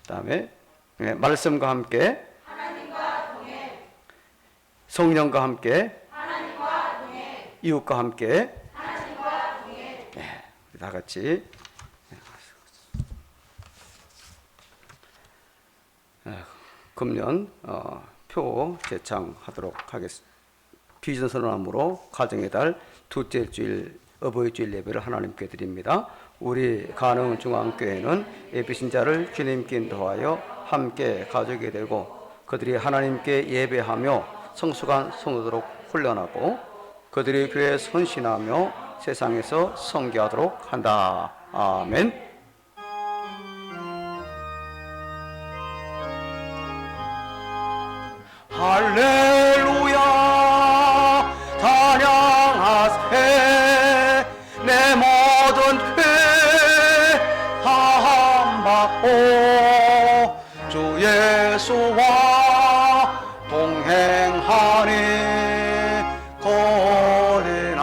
다음에 말씀과 함께 성령과 함께 이웃과 함께 다 같이 금년 표 제창하도록 하겠습니다. 비전 선언함으로 가정의 달 둘째 주일 어버이 주일 예배를 하나님께 드립니다. 우리 가능중앙교회는 예비신자를 주님께 인도하여 함께 가족이 되고 그들이 하나님께 예배하며 성숙한 성도도록 훈련하고 그들이 교회에 헌신하며 세상에서 선교하도록 한다. 아멘. 할렐루야 찬양하세 내 모든 죄 사함받고 주 예수와 동행하니 거리나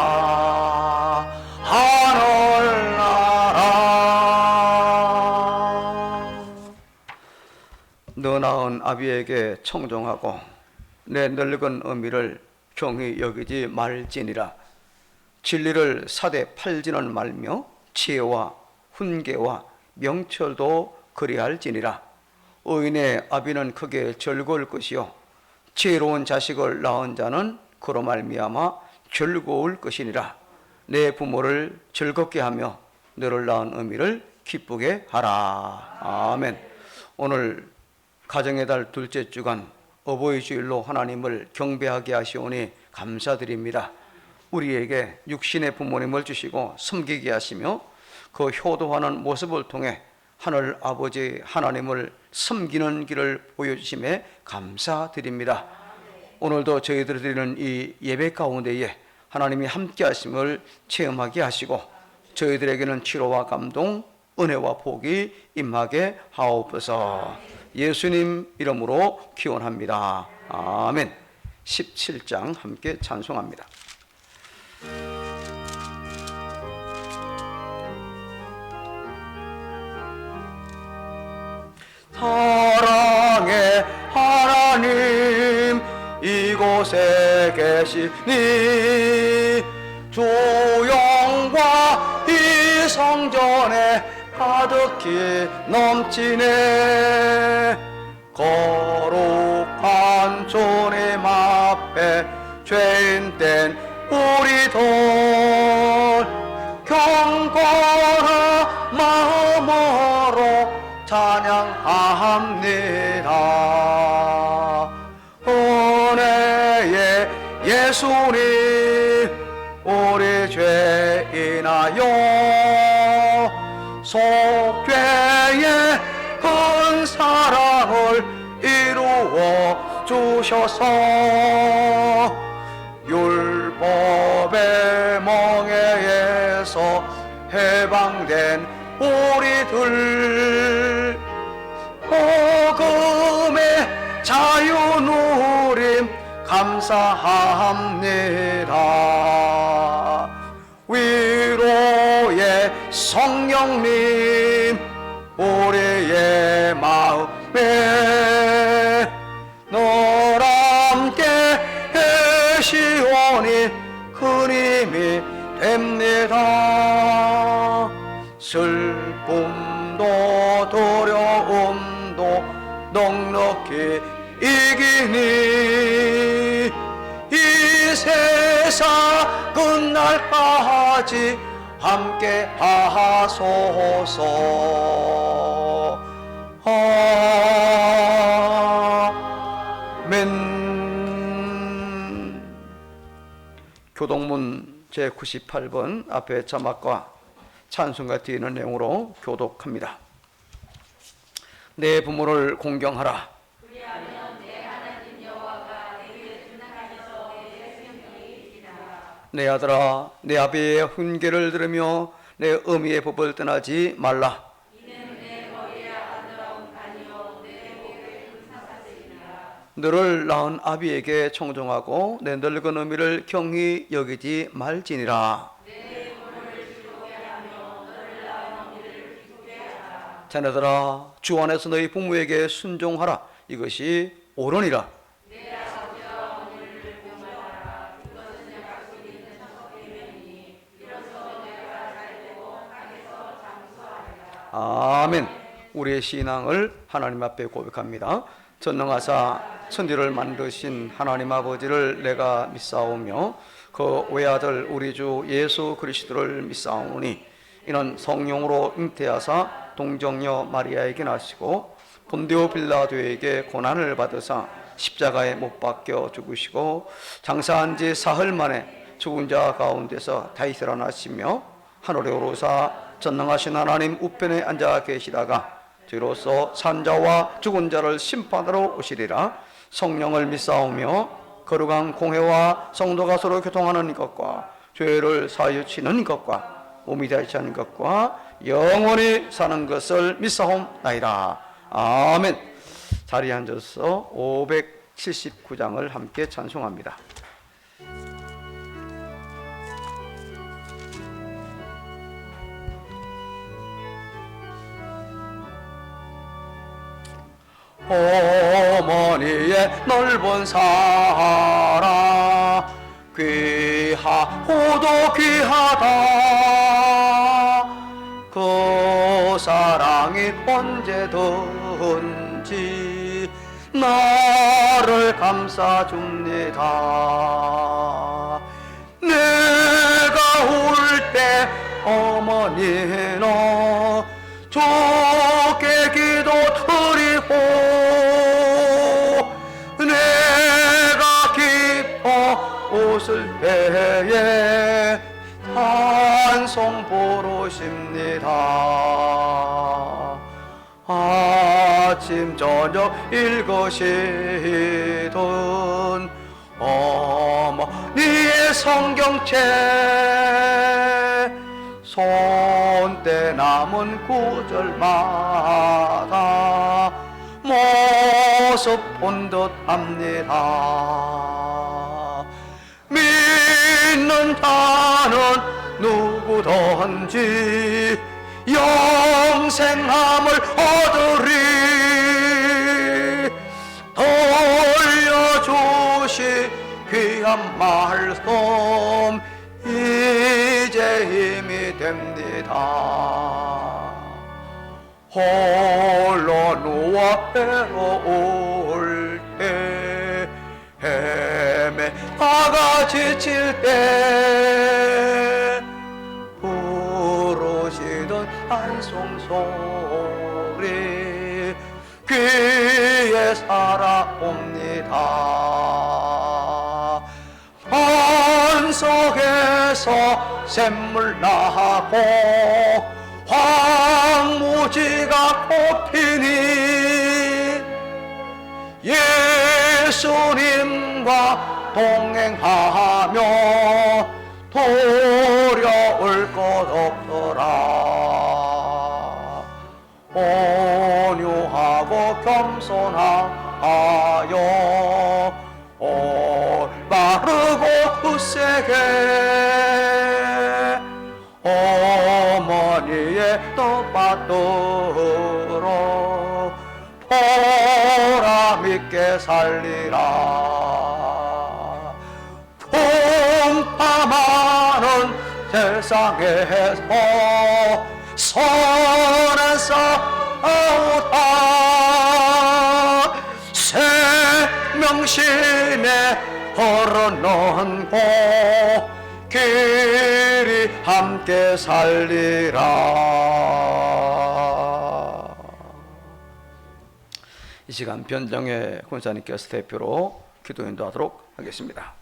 하늘나라. 너 낳은 아비에게 청종하고 내 늙은 어미를 경히 여기지 말지니라. 진리를 사대 팔지는 말며 지혜와 훈계와 명철도 그리할지니라. 의인의 아비는 크게 즐거울 것이요 지혜로운 자식을 낳은 자는 그로 말미암아 즐거울 것이니라. 내 부모를 즐겁게 하며 너를 낳은 어미를 기쁘게 하라. 아멘. 오늘 가정의 달 둘째 주간 어버이 주일로 하나님을 경배하게 하시오니 감사드립니다. 우리에게 육신의 부모님을 주시고 섬기게 하시며 그 효도하는 모습을 통해 하늘 아버지 하나님을 섬기는 길을 보여주심에 감사드립니다. 오늘도 저희들이 드리는 이 예배 가운데에 하나님이 함께 하심을 체험하게 하시고 저희들에게는 치료와 감동, 은혜와 복이 임하게 하옵소서. 예수님 이름으로 기원합니다. 아멘. 17장 함께 찬송합니다. 사랑의 하나님 이곳에 계시니 주 영광 이 성전에 가득히 넘치네. 거룩한 주님 앞에 죄인된 우리들 경건한 마음으로 찬양합니다. 은혜의 예수님 우리 죄인하여 속죄의 큰 사랑을 이루어 주셔서 율법의 멍에에서 해방된 우리들 복음의 자유 누림 감사합니다. 위로의 성령님 우리의 마음에 늘 함께 계시오니 큰 힘이 됩니다. 슬픔도 두려움도 넉넉히 이기니 이 세상 끝날까지 함께 하소서. 아멘. 교독문 제98번 앞에 자막과 찬송가 뒤에 있는 내용으로 교독합니다. 내 부모를 공경하라. 내 아들아, 내 아비의 훈계를 들으며 내 어미의 법을 떠나지 말라. 너를 낳은 아비에게 청종하고 내 늙은 어미를 경히 여기지 말지니라. 자녀들아 주 안에서 너희 부모에게 순종하라. 이것이 옳으니라. 아멘. 우리의 신앙을 하나님 앞에 고백합니다. 전능하사 천지를 만드신 하나님 아버지를 내가 믿사오며 그 외아들 우리 주 예수 그리스도를 믿사오니 이는 성령으로 잉태하사 동정녀 마리아에게 나시고 본디오 빌라도에게 고난을 받으사 십자가에 못 박혀 죽으시고 장사한 지 사흘 만에 죽은 자 가운데서 다시 일어나시며 하늘에 오르사 전능하신 하나님 우편에 앉아 계시다가 뒤로서 산자와 죽은 자를 심판하러 오시리라. 성령을 믿사오며 거룩한 공회와 성도가 서로 교통하는 것과 죄를 사유치는 것과 몸이 다치 않는 것과 영원히 사는 것을 믿사옵나이다. 아멘. 자리에 앉아서 579장을 함께 찬송합니다. 어머니의 넓은 사랑 귀하고도 귀하다. 그 사랑이 언제든지 나를 감싸줍니다. 내가 울 때 어머니는 좋게 기도 드리고 내가 기뻐 웃을 때에 찬송 부르십니다. 아침 저녁 읽으시던 어머니의 성경책 손때 남은 구절마다 모습 본 듯합니다. 믿는다는 누구든지 영생함을 얻으리. 돌려주시 귀한 말씀 이제 힘이 됩니다. 홀로 누워 외로울 때 헤매다가 지칠 때 부르시던 찬송소리 귀에 살아옵니다. 반 속에서 샘물 나고 황무지가 꽃피니 예수님과 동행하며 두려울 것 없더라. 온유하고 겸손하여 올바르고 굳세게 어머니의 뜻받들어 보람있게 살리라. 풍파많은 세상에서 선한 싸우다 생명신에 흐르는 곳 길이 함께 살리라. 이 시간 변정의 권사님께서 대표로 기도 인도하도록 하겠습니다.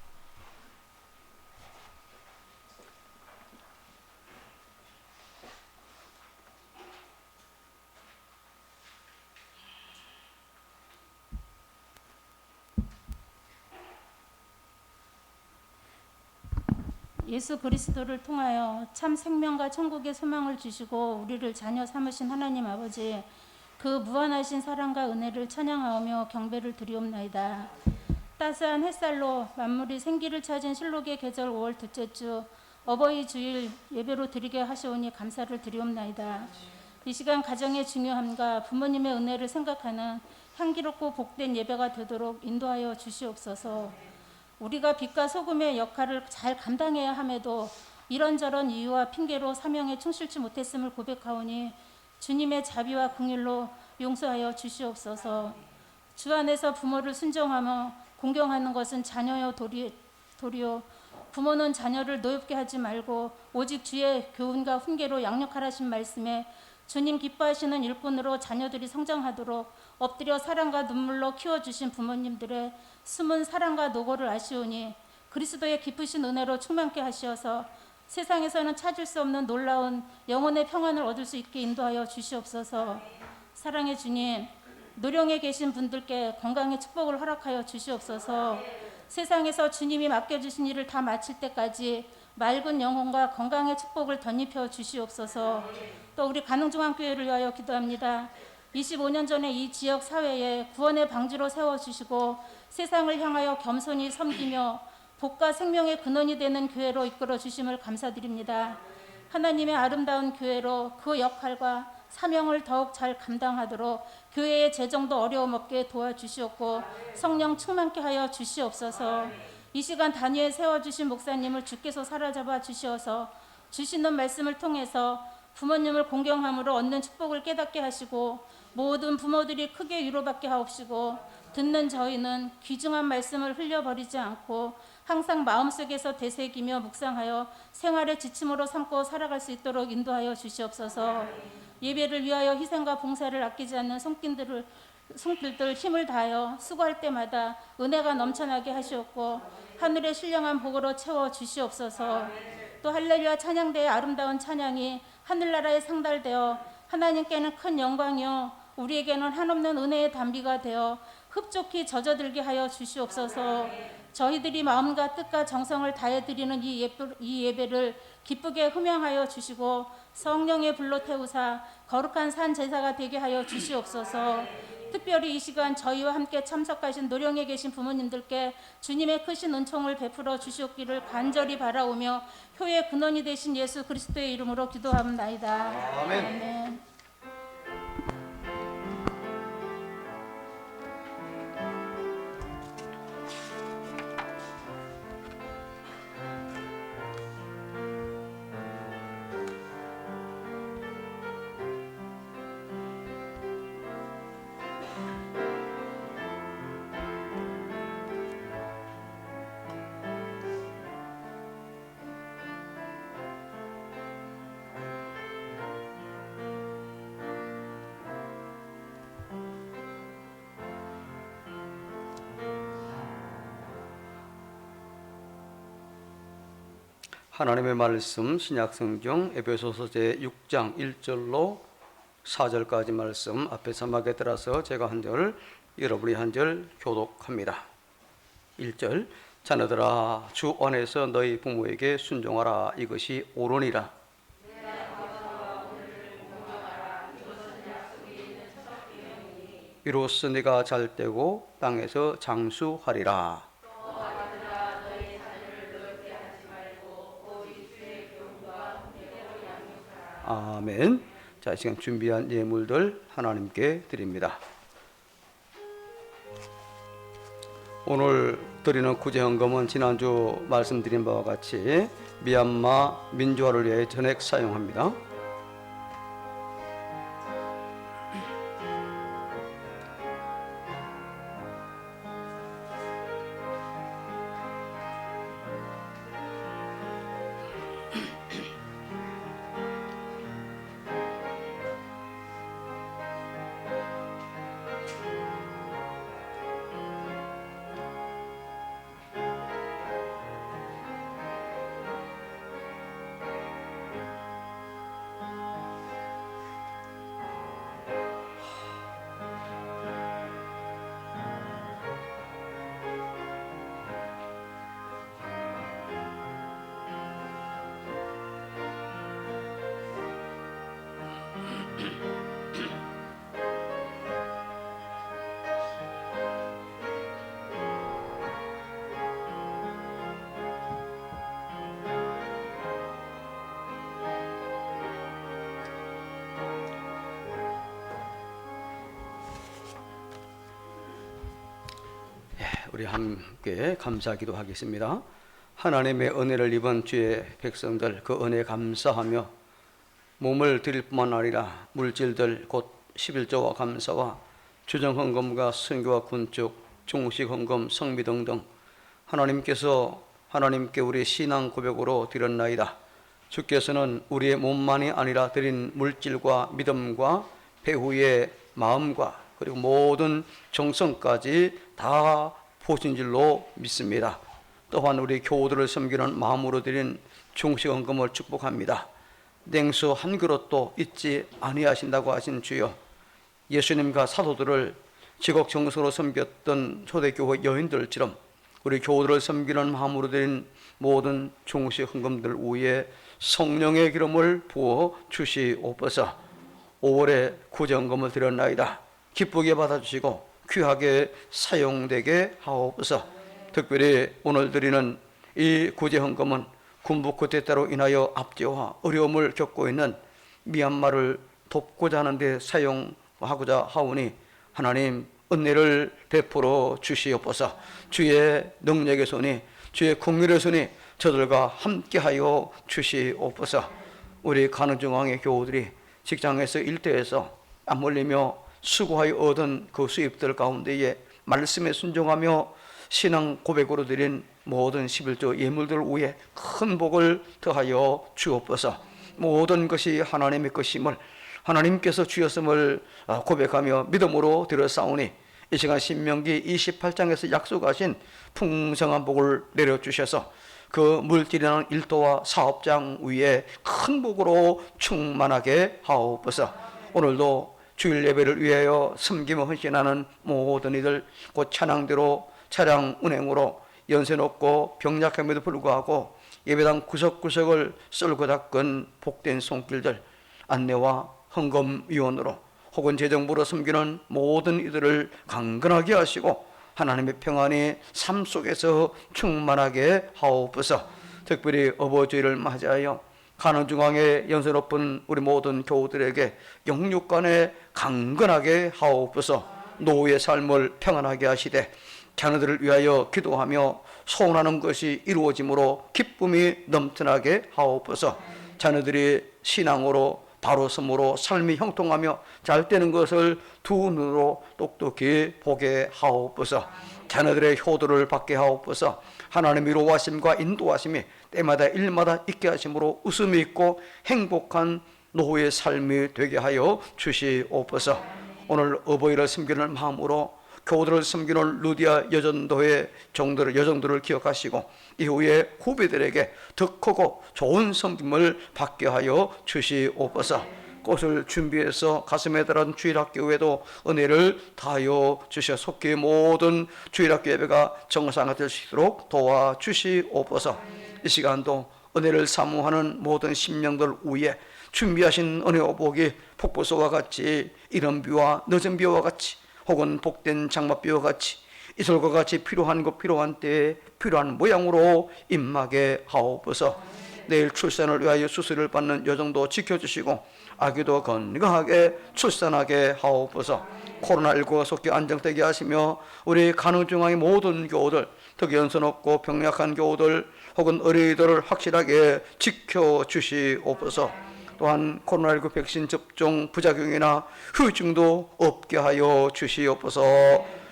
예수 그리스도를 통하여 참 생명과 천국의 소망을 주시고 우리를 자녀 삼으신 하나님 아버지, 그 무한하신 사랑과 은혜를 찬양하오며 경배를 드리옵나이다. 따스한 햇살로 만물이 생기를 찾은 실록의 계절 5월 둘째 주 어버이 주일 예배로 드리게 하시오니 감사를 드리옵나이다. 이 시간 가정의 중요함과 부모님의 은혜를 생각하는 향기롭고 복된 예배가 되도록 인도하여 주시옵소서. 우리가 빛과 소금의 역할을 잘 감당해야 함에도 이런저런 이유와 핑계로 사명에 충실치 못했음을 고백하오니 주님의 자비와 긍휼로 용서하여 주시옵소서. 주 안에서 부모를 순종하며 공경하는 것은 자녀여 도리요 부모는 자녀를 노엽게 하지 말고 오직 주의 교훈과 훈계로 양육하라신 말씀에 주님 기뻐하시는 일꾼으로 자녀들이 성장하도록 엎드려 사랑과 눈물로 키워주신 부모님들의 숨은 사랑과 노고를 아시오니 그리스도의 깊으신 은혜로 충만케 하시어서 세상에서는 찾을 수 없는 놀라운 영혼의 평안을 얻을 수 있게 인도하여 주시옵소서. 사랑의 주님, 노령에 계신 분들께 건강의 축복을 허락하여 주시옵소서. 세상에서 주님이 맡겨주신 일을 다 마칠 때까지 맑은 영혼과 건강의 축복을 덧입혀 주시옵소서. 또 우리 가능중앙교회를 위하여 기도합니다. 25년 전에 이 지역 사회에 구원의 방주로 세워주시고 세상을 향하여 겸손히 섬기며 복과 생명의 근원이 되는 교회로 이끌어 주심을 감사드립니다. 하나님의 아름다운 교회로 그 역할과 사명을 더욱 잘 감당하도록 교회의 재정도 어려움 없게 도와주시옵고 성령 충만케 하여 주시옵소서. 이 시간 단위에 세워주신 목사님을 주께서 사로잡아 주시어서 주시는 말씀을 통해서 부모님을 공경함으로 얻는 축복을 깨닫게 하시고 모든 부모들이 크게 위로받게 하옵시고 듣는 저희는 귀중한 말씀을 흘려버리지 않고 항상 마음속에서 되새기며 묵상하여 생활의 지침으로 삼고 살아갈 수 있도록 인도하여 주시옵소서. 예배를 위하여 희생과 봉사를 아끼지 않는 손길들 힘을 다하여 수고할 때마다 은혜가 넘쳐나게 하시옵고 하늘의 신령한 복으로 채워 주시옵소서. 또 할렐루야 찬양대의 아름다운 찬양이 하늘나라에 상달되어 하나님께는 큰 영광이요 우리에게는 한없는 은혜의 단비가 되어 흡족히 젖어들게 하여 주시옵소서. 저희들이 마음과 뜻과 정성을 다해 드리는 이 예배를 기쁘게 흠양하여 주시고 성령의 불로 태우사 거룩한 산 제사가 되게 하여 주시옵소서. 특별히 이 시간 저희와 함께 참석하신 노령에 계신 부모님들께 주님의 크신 은총을 베풀어 주시옵기를 간절히 바라오며 효의 근원이 되신 예수 그리스도의 이름으로 기도합나이다. 아멘. 아멘. 하나님의 말씀 신약성경 에베소서 제6장 1절로 4절까지 말씀 앞에 자막에 따라서 제가 한 절, 여러분이 한 절 교독합니다. 1절 자녀들아 주 안에서 너희 부모에게 순종하라 이것이 옳으니라. 이로써 네가 잘되고 땅에서 장수하리라. 아멘. 자, 이 시간 준비한 예물들 하나님께 드립니다. 오늘 드리는 구제헌금은 지난주 말씀드린 바와 같이 미얀마 민주화를 위해 전액 사용합니다. 우리 함께 감사기도 하겠습니다. 하나님의 은혜를 입은 주의 백성들, 그 은혜 감사하며 몸을 드릴 뿐만 아니라 물질들 곧 11조와 감사와 주정헌금과 선교와 군축, 종식헌금, 성비 등등 하나님께 우리 신앙 고백으로 드렸나이다. 주께서는 우리의 몸만이 아니라 드린 물질과 믿음과 배후의 마음과 그리고 모든 정성까지 다 보신 줄로 믿습니다. 또한 우리 교우들을 섬기는 마음으로 드린 종식헌금을 축복합니다. 냉수 한 그릇도 잊지 아니하신다고 하신 주여, 예수님과 사도들을 지극정성으로 섬겼던 초대교회 여인들처럼 우리 교우들을 섬기는 마음으로 드린 모든 종식헌금들 위에 성령의 기름을 부어 주시옵소서. 5월에 구제헌금을 드렸나이다. 기쁘게 받아주시고 귀하게 사용되게 하옵소서. 특별히 오늘 드리는 이 구제헌금은 군부 쿠데타로 인하여 압제와 어려움을 겪고 있는 미얀마를 돕고자 하는데 사용하고자 하오니 하나님 은혜를 베풀어 주시옵소서. 주의 능력의 손이, 주의 긍휼의 손이 저들과 함께하여 주시옵소서. 우리 가는중앙의 교우들이 직장에서 일터에서 안 몰리며 수고하여 얻은 그 수입들 가운데에 말씀에 순종하며 신앙 고백으로 드린 모든 11조 예물들 위에 큰 복을 더하여 주옵소서. 모든 것이 하나님의 것임을 하나님께서 주셨음을 고백하며 믿음으로 드렸사오니 이 시간 신명기 28장에서 약속하신 풍성한 복을 내려주셔서 그 물질이라는 일도와 사업장 위에 큰 복으로 충만하게 하옵소서. 오늘도 주일 예배를 위하여 섬기며 헌신하는 모든 이들, 곧 찬양대로 차량 운행으로 연세 높고 병약함에도 불구하고 예배당 구석구석을 쓸고 닦은 복된 손길들, 안내와 헌금위원으로 혹은 재정부로 섬기는 모든 이들을 강건하게 하시고 하나님의 평안이 삶 속에서 충만하게 하옵소서. 특별히 어버이주일을 맞이하여 가는중앙에 연세 높은 우리 모든 교우들에게 영육간에 강건하게 하옵소서. 노후의 삶을 평안하게 하시되 자녀들을 위하여 기도하며 소원하는 것이 이루어짐으로 기쁨이 넘쳐나게 하옵소서. 자녀들이 신앙으로 바로 섬으로 삶이 형통하며 잘 되는 것을 두 눈으로 똑똑히 보게 하옵소서. 자녀들의 효도를 받게 하옵소서. 하나님의 위로하심과 인도하심이 때마다 일마다 있게 하심으로 웃음이 있고 행복한 노후의 삶이 되게 하여 주시옵소서. 오늘 어버이를 섬기는 마음으로 교우들을 섬기는 루디아 여전도의 여정들을 기억하시고 이후에 후배들에게 더 크고 좋은 섬김을 받게 하여 주시옵소서. 꽃을 준비해서 가슴에 달은 주일학교에도 은혜를 다하여 주셔 속히 모든 주일학교 예배가 정상화될 수 있도록 도와주시옵소서. 이 시간도 은혜를 사모하는 모든 심령들 위에 준비하신 은혜와 복이 폭포수와 같이 이른 비와 늦은 비와 같이 혹은 복된 장맛비와 같이 이슬과 같이 필요한 것 필요한 때에 필요한 모양으로 임하게 하옵소서. 내일 출산을 위하여 수술을 받는 여정도 지켜주시고 아기도 건강하게 출산하게 하옵소서. 코로나19가 속히 안정되게 하시며 우리 가는중앙의 모든 교우들, 특히 연세 높고 병약한 교우들 혹은 어린이들을 확실하게 지켜주시옵소서. 또한 코로나19 백신 접종 부작용이나 후유증도 없게 하여 주시옵소서.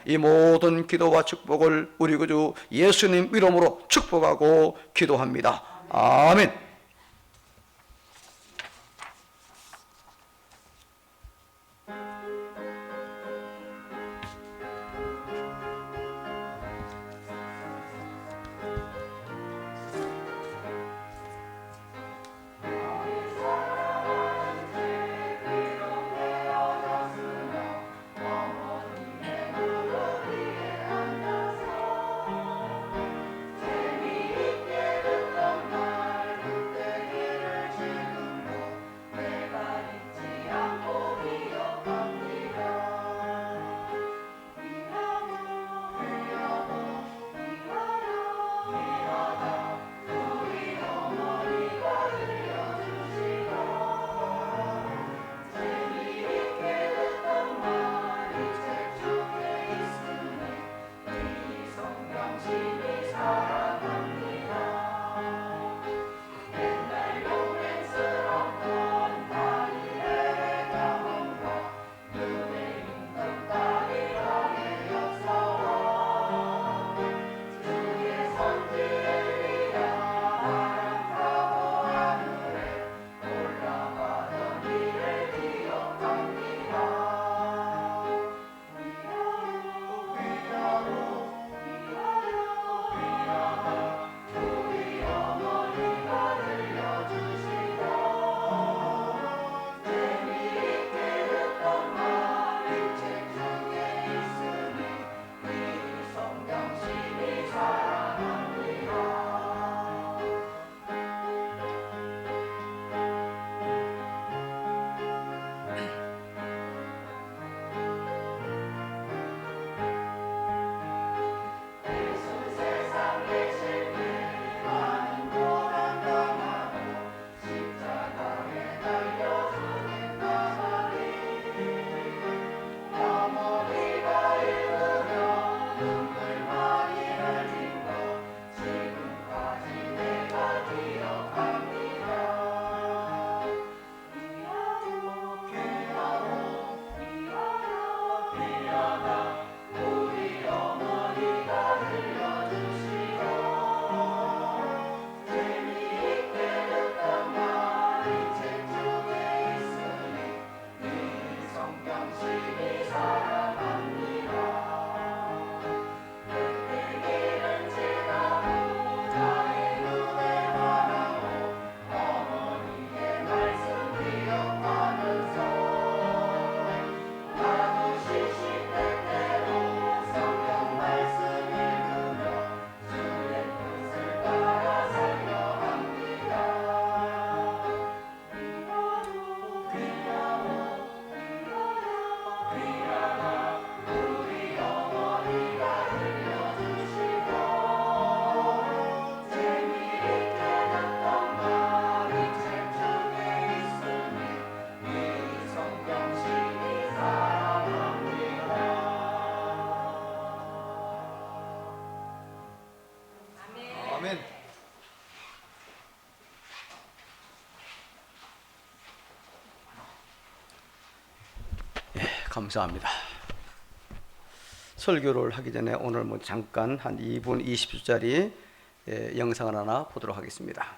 이 모든 기도와 축복을 우리 구주 예수님 이름으로 축복하고 기도합니다. 아멘. 감사합니다. 설교를 하기 전에 오늘 잠깐 한 2분 20초짜리 영상을 하나 보도록 하겠습니다.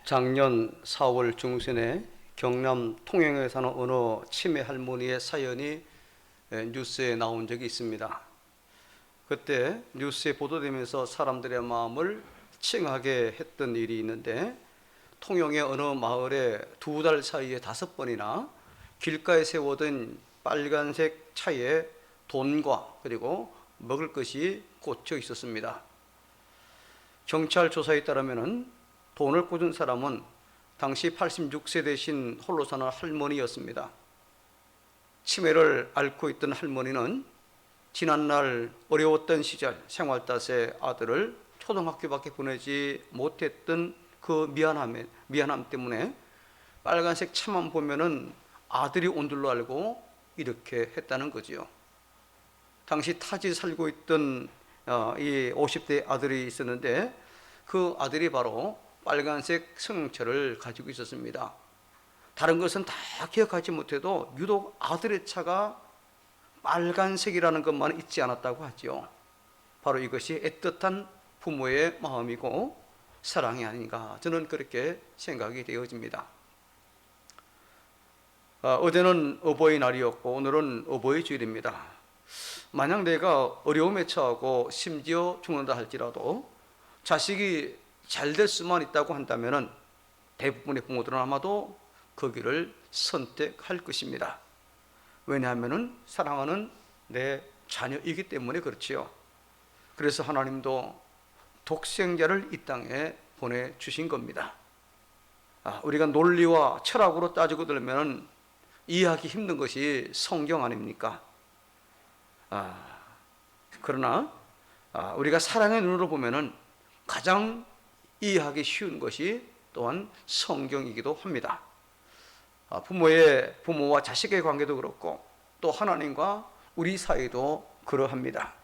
작년 4월 중순에 경남 통영에 사는 어느 치매 할머니의 사연이 뉴스에 나온 적이 있습니다. 그때 뉴스에 보도되면서 사람들의 마음을 칭하게 했던 일이 있는데, 통영의 어느 마을에 2달 사이에 5번이나 길가에 세워둔 빨간색 차에 돈과 그리고 먹을 것이 꽂혀 있었습니다. 경찰 조사에 따르면 돈을 꽂은 사람은 당시 86세 되신 홀로 사는 할머니였습니다. 치매를 앓고 있던 할머니는 지난날 어려웠던 시절 생활 탓에 아들을 초등학교밖에 보내지 못했던 그 미안함 때문에 빨간색 차만 보면은 아들이 온 줄로 알고 이렇게 했다는 거지요. 당시 타지 살고 있던 이 50대 아들이 있었는데, 그 아들이 바로 빨간색 승용차를 가지고 있었습니다. 다른 것은 다 기억하지 못해도 유독 아들의 차가 빨간색이라는 것만 잊지 않았다고 하죠. 바로 이것이 애틋한 부모의 마음이고 사랑이 아닌가, 저는 그렇게 생각이 되어집니다. 어제는 어버이날이었고 오늘은 어버이주일입니다. 만약 내가 어려움에 처하고 심지어 죽는다 할지라도 자식이 잘 될 수만 있다고 한다면 대부분의 부모들은 아마도 그 길을 선택할 것입니다. 왜냐하면 사랑하는 내 자녀이기 때문에 그렇지요. 그래서 하나님도 독생자를 이 땅에 보내주신 겁니다. 우리가 논리와 철학으로 따지고 들면 이해하기 힘든 것이 성경 아닙니까? 그러나 우리가 사랑의 눈으로 보면 가장 이해하기 쉬운 것이 또한 성경이기도 합니다. 부모와 자식의 관계도 그렇고 또 하나님과 우리 사이도 그러합니다.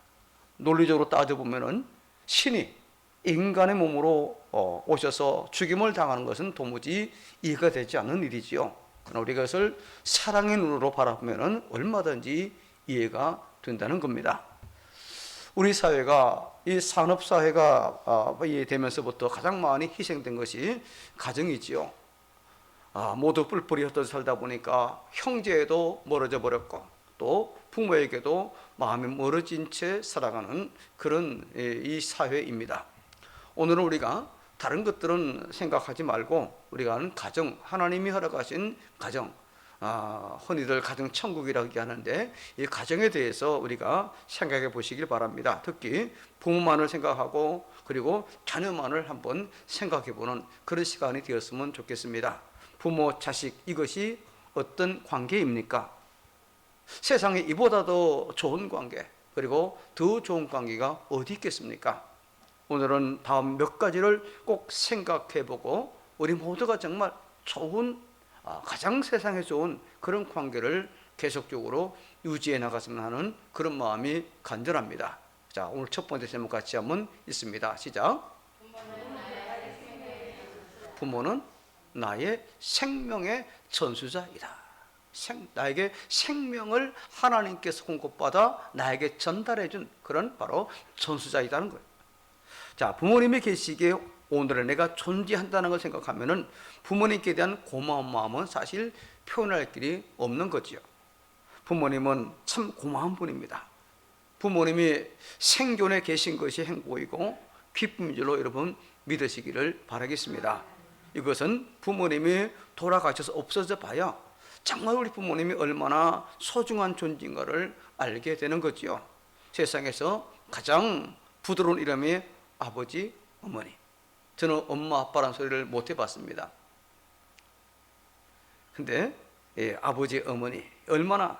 논리적으로 따져보면 신이 인간의 몸으로 오셔서 죽임을 당하는 것은 도무지 이해가 되지 않는 일이지요. 그러나 우리가 그것을 사랑의 눈으로 바라보면 얼마든지 이해가 된다는 겁니다. 우리 사회가 이 산업사회가 되면서부터 가장 많이 희생된 것이 가정이지요. 모두 뿔뿔이 흩어져 살다 보니까 형제에도 멀어져 버렸고 또 부모에게도 마음이 멀어진 채 살아가는 그런 이 사회입니다. 오늘은 우리가 다른 것들은 생각하지 말고 우리가 하는 가정, 하나님이 허락하신 가정, 흔히들 가정 천국이라고 하는데 이 가정에 대해서 우리가 생각해 보시길 바랍니다. 특히 부모만을 생각하고 그리고 자녀만을 한번 생각해 보는 그런 시간이 되었으면 좋겠습니다. 부모, 자식, 이것이 어떤 관계입니까? 세상에 이보다 더 좋은 관계, 그리고 더 좋은 관계가 어디 있겠습니까? 오늘은 다음 몇 가지를 꼭 생각해 보고 우리 모두가 정말 좋은, 가장 세상에 좋은 그런 관계를 계속적으로 유지해 나갔으면 하는 그런 마음이 간절합니다. 자, 오늘 첫 번째 제목 같이 한번 읽습니다. 시작. 부모는 나의 생명의 전수자이다. 나에게 생명을 하나님께서 공급받아 나에게 전달해 준 그런 바로 전수자이다는 거예요. 자, 부모님이 계시기에 오늘에 내가 존재한다는 걸 생각하면은 부모님께 대한 고마운 마음은 사실 표현할 길이 없는 거지요. 부모님은 참 고마운 분입니다. 부모님이 생존에 계신 것이 행복이고 기쁨인 줄로 여러분 믿으시기를 바라겠습니다. 이것은 부모님이 돌아가셔서 없어져 봐야 정말 우리 부모님이 얼마나 소중한 존재인가를 알게 되는 거지요. 세상에서 가장 부드러운 이름이 아버지, 어머니. 저는 엄마, 아빠란 소리를 못 해봤습니다. 근데 아버지, 어머니 얼마나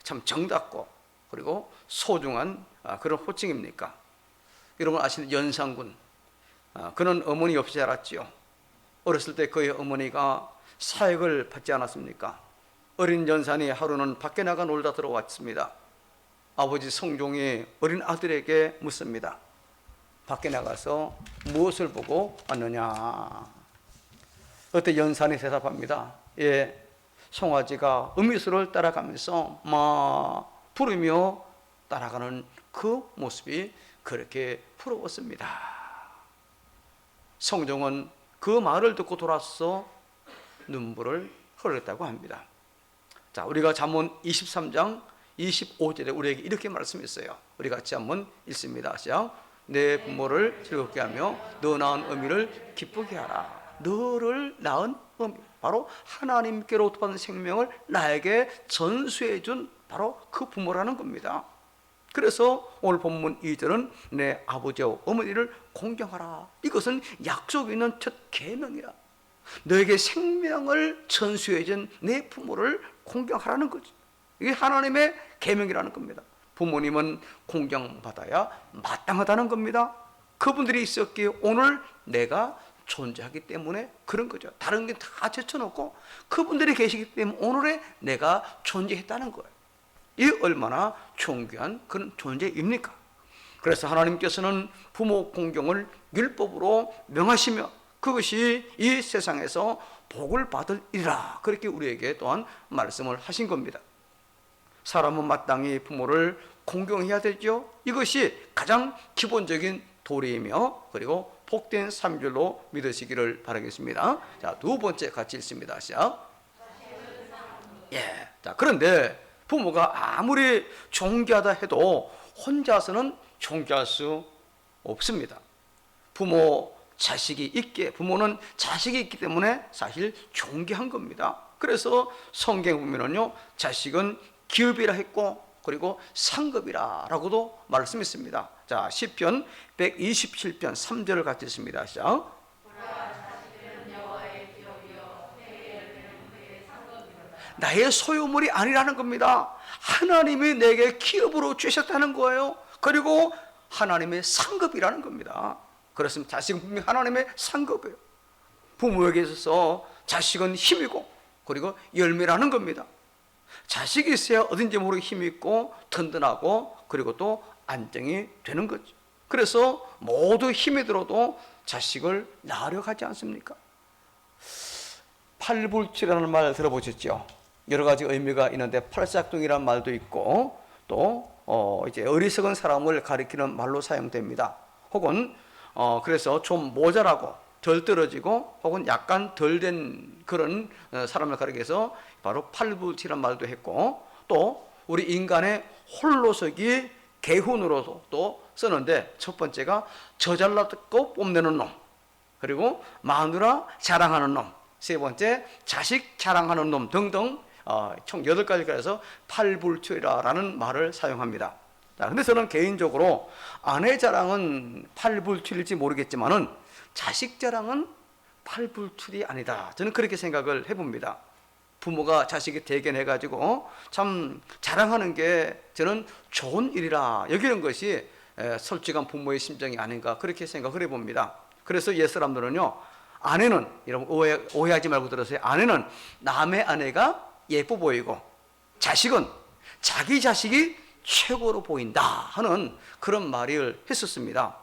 참 정답고 그리고 소중한 그런 호칭입니까? 여러분 아시는 연산군, 그는 어머니 없이 자랐지요. 어렸을 때 그의 어머니가 사역을 받지 않았습니까? 어린 연산이 하루는 밖에 나가 놀다 들어왔습니다. 아버지 성종이 어린 아들에게 묻습니다. 밖에 나가서 무엇을 보고 왔느냐? 그때 연산이 대답합니다. 송아지가 음미수를 따라가면서 막 부르며 따라가는 그 모습이 그렇게 부러웠습니다. 성종은 그 말을 듣고 돌아서 눈물을 흘렸다고 합니다. 자, 우리가 잠언 23장 25절에 우리에게 이렇게 말씀했어요. 우리 같이 한번 읽습니다. 시작. 내 부모를 즐겁게 하며 너 낳은 어미를 기쁘게 하라. 너를 낳은 어미, 바로 하나님께로부터 받은 생명을 나에게 전수해 준 바로 그 부모라는 겁니다. 그래서 오늘 본문 2절은 내 아버지와 어머니를 공경하라. 이것은 약속 있는 첫 계명이야. 너에게 생명을 전수해 준 내 부모를 공경하라는 거지. 이게 하나님의 계명이라는 겁니다. 부모님은 공경받아야 마땅하다는 겁니다. 그분들이 있었기에 오늘 내가 존재하기 때문에 그런 거죠. 다른 게 다 제쳐놓고 그분들이 계시기 때문에 오늘의 내가 존재했다는 거예요. 이 얼마나 존귀한 그런 존재입니까? 그래서 하나님께서는 부모 공경을 율법으로 명하시며 그것이 이 세상에서 복을 받을 일이라 그렇게 우리에게 또한 말씀을 하신 겁니다. 사람은 마땅히 부모를 공경해야 되죠. 이것이 가장 기본적인 도리이며 그리고 복된 삶줄로 믿으시기를 바라겠습니다. 자, 두 번째 같이 읽습니다. 시작. 자, 그런데 부모가 아무리 존귀하다 해도 혼자서는 존귀할 수 없습니다. 부모는 자식이 있기 때문에 사실 존귀한 겁니다. 그래서 성경 보면은요, 자식은 기업이라 했고 그리고 상급이라라고도 말씀했습니다. 자, 시편 127편 3절을 같이 읽습니다. 시작. 나의 소유물이 아니라는 겁니다. 하나님이 내게 기업으로 주셨다는 거예요. 그리고 하나님의 상급이라는 겁니다. 그렇습니다. 자식은 분명히 하나님의 상급이에요. 부모에게 있어서 자식은 힘이고 그리고 열매라는 겁니다. 자식이 있어야 어딘지 모르게 힘이 있고 든든하고 그리고 또 안정이 되는 거죠. 그래서 모두 힘이 들어도 자식을 낳으려고 하지 않습니까? 팔불출이라는 말 들어보셨죠? 여러 가지 의미가 있는데 팔싹둥이라는 말도 있고 또 이제 어리석은 사람을 가리키는 말로 사용됩니다. 혹은 그래서 좀 모자라고 덜 떨어지고 혹은 약간 덜 된 그런 사람을 가리켜서 바로 팔불치란 말도 했고, 또 우리 인간의 홀로서기 개훈으로도 또 쓰는데, 첫 번째가 저잘났고 뽐내는 놈, 그리고 마누라 자랑하는 놈, 세 번째 자식 자랑하는 놈 등등 총 8가지가 해서 팔불출이라는 말을 사용합니다. 자, 근데 저는 개인적으로 아내 자랑은 팔불출일지 모르겠지만은 자식 자랑은 팔불출이 아니다, 저는 그렇게 생각을 해봅니다. 부모가 자식이 대견해가지고 참 자랑하는 게 저는 좋은 일이라 여기는 것이 솔직한 부모의 심정이 아닌가, 그렇게 생각을 해봅니다. 그래서 옛 사람들은요, 아내는, 여러분 오해하지 말고 들으세요, 아내는 남의 아내가 예뻐 보이고 자식은 자기 자식이 최고로 보인다 하는 그런 말을 했었습니다.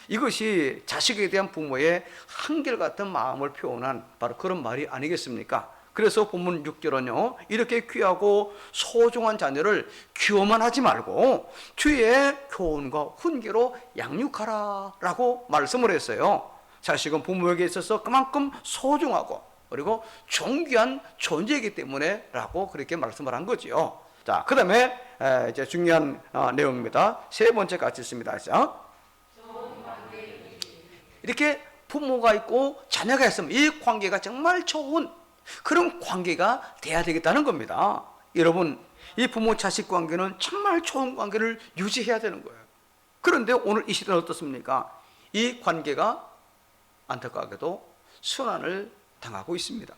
이것이 자식에 대한 부모의 한결같은 마음을 표현한 바로 그런 말이 아니겠습니까? 그래서 본문 6절은요, 이렇게 귀하고 소중한 자녀를 귀여만 하지 말고 주의 교훈과 훈계로 양육하라 라고 말씀을 했어요. 자식은 부모에게 있어서 그만큼 소중하고 그리고 존귀한 존재이기 때문에 라고 그렇게 말씀을 한 거지요. 자, 그 다음에 이제 중요한 내용입니다. 세 번째 같이 있습니다. 이렇게 부모가 있고 자녀가 있으면 이 관계가 정말 좋은 그런 관계가 돼야 되겠다는 겁니다. 여러분, 이 부모 자식 관계는 정말 좋은 관계를 유지해야 되는 거예요. 그런데 오늘 이 시대는 어떻습니까? 이 관계가 안타깝게도 순환을 당하고 있습니다.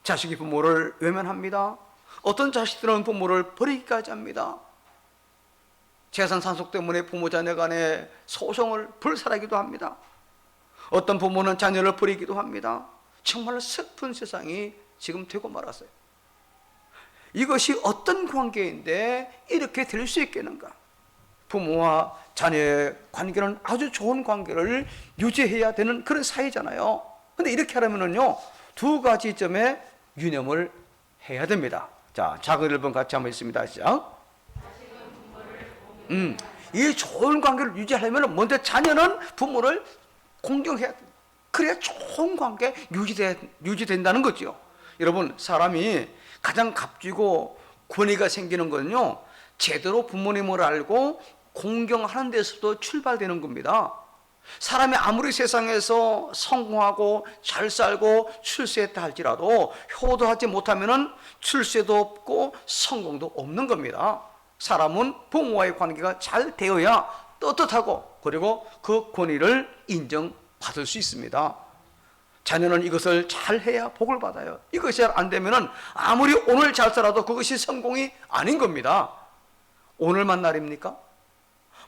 자식이 부모를 외면합니다. 어떤 자식들은 부모를 버리기까지 합니다. 재산 상속 때문에 부모 자녀 간의 소송을 불살하기도 합니다. 어떤 부모는 자녀를 버리기도 합니다. 정말 슬픈 세상이 지금 되고 말았어요. 이것이 어떤 관계인데 이렇게 될 수 있겠는가? 부모와 자녀의 관계는 아주 좋은 관계를 유지해야 되는 그런 사이잖아요. 근데 이렇게 하려면요, 두 가지 점에 유념을 해야 됩니다. 자, 작은 1번 같이 한번 있습니다. 시작. 이 좋은 관계를 유지하려면 먼저 자녀는 부모를 공경해야 됩니다. 그래야 좋은 관계 유지된다는 거죠. 여러분, 사람이 가장 값지고 권위가 생기는 거는요, 제대로 부모님을 알고 공경하는 데서도 출발되는 겁니다. 사람이 아무리 세상에서 성공하고 잘 살고 출세했다 할지라도 효도하지 못하면 출세도 없고 성공도 없는 겁니다. 사람은 부모와의 관계가 잘 되어야 떳떳하고 그리고 그 권위를 인정받을 수 있습니다. 자녀는 이것을 잘 해야 복을 받아요. 이것이 안 되면 아무리 오늘 잘 살아도 그것이 성공이 아닌 겁니다. 오늘만 날입니까?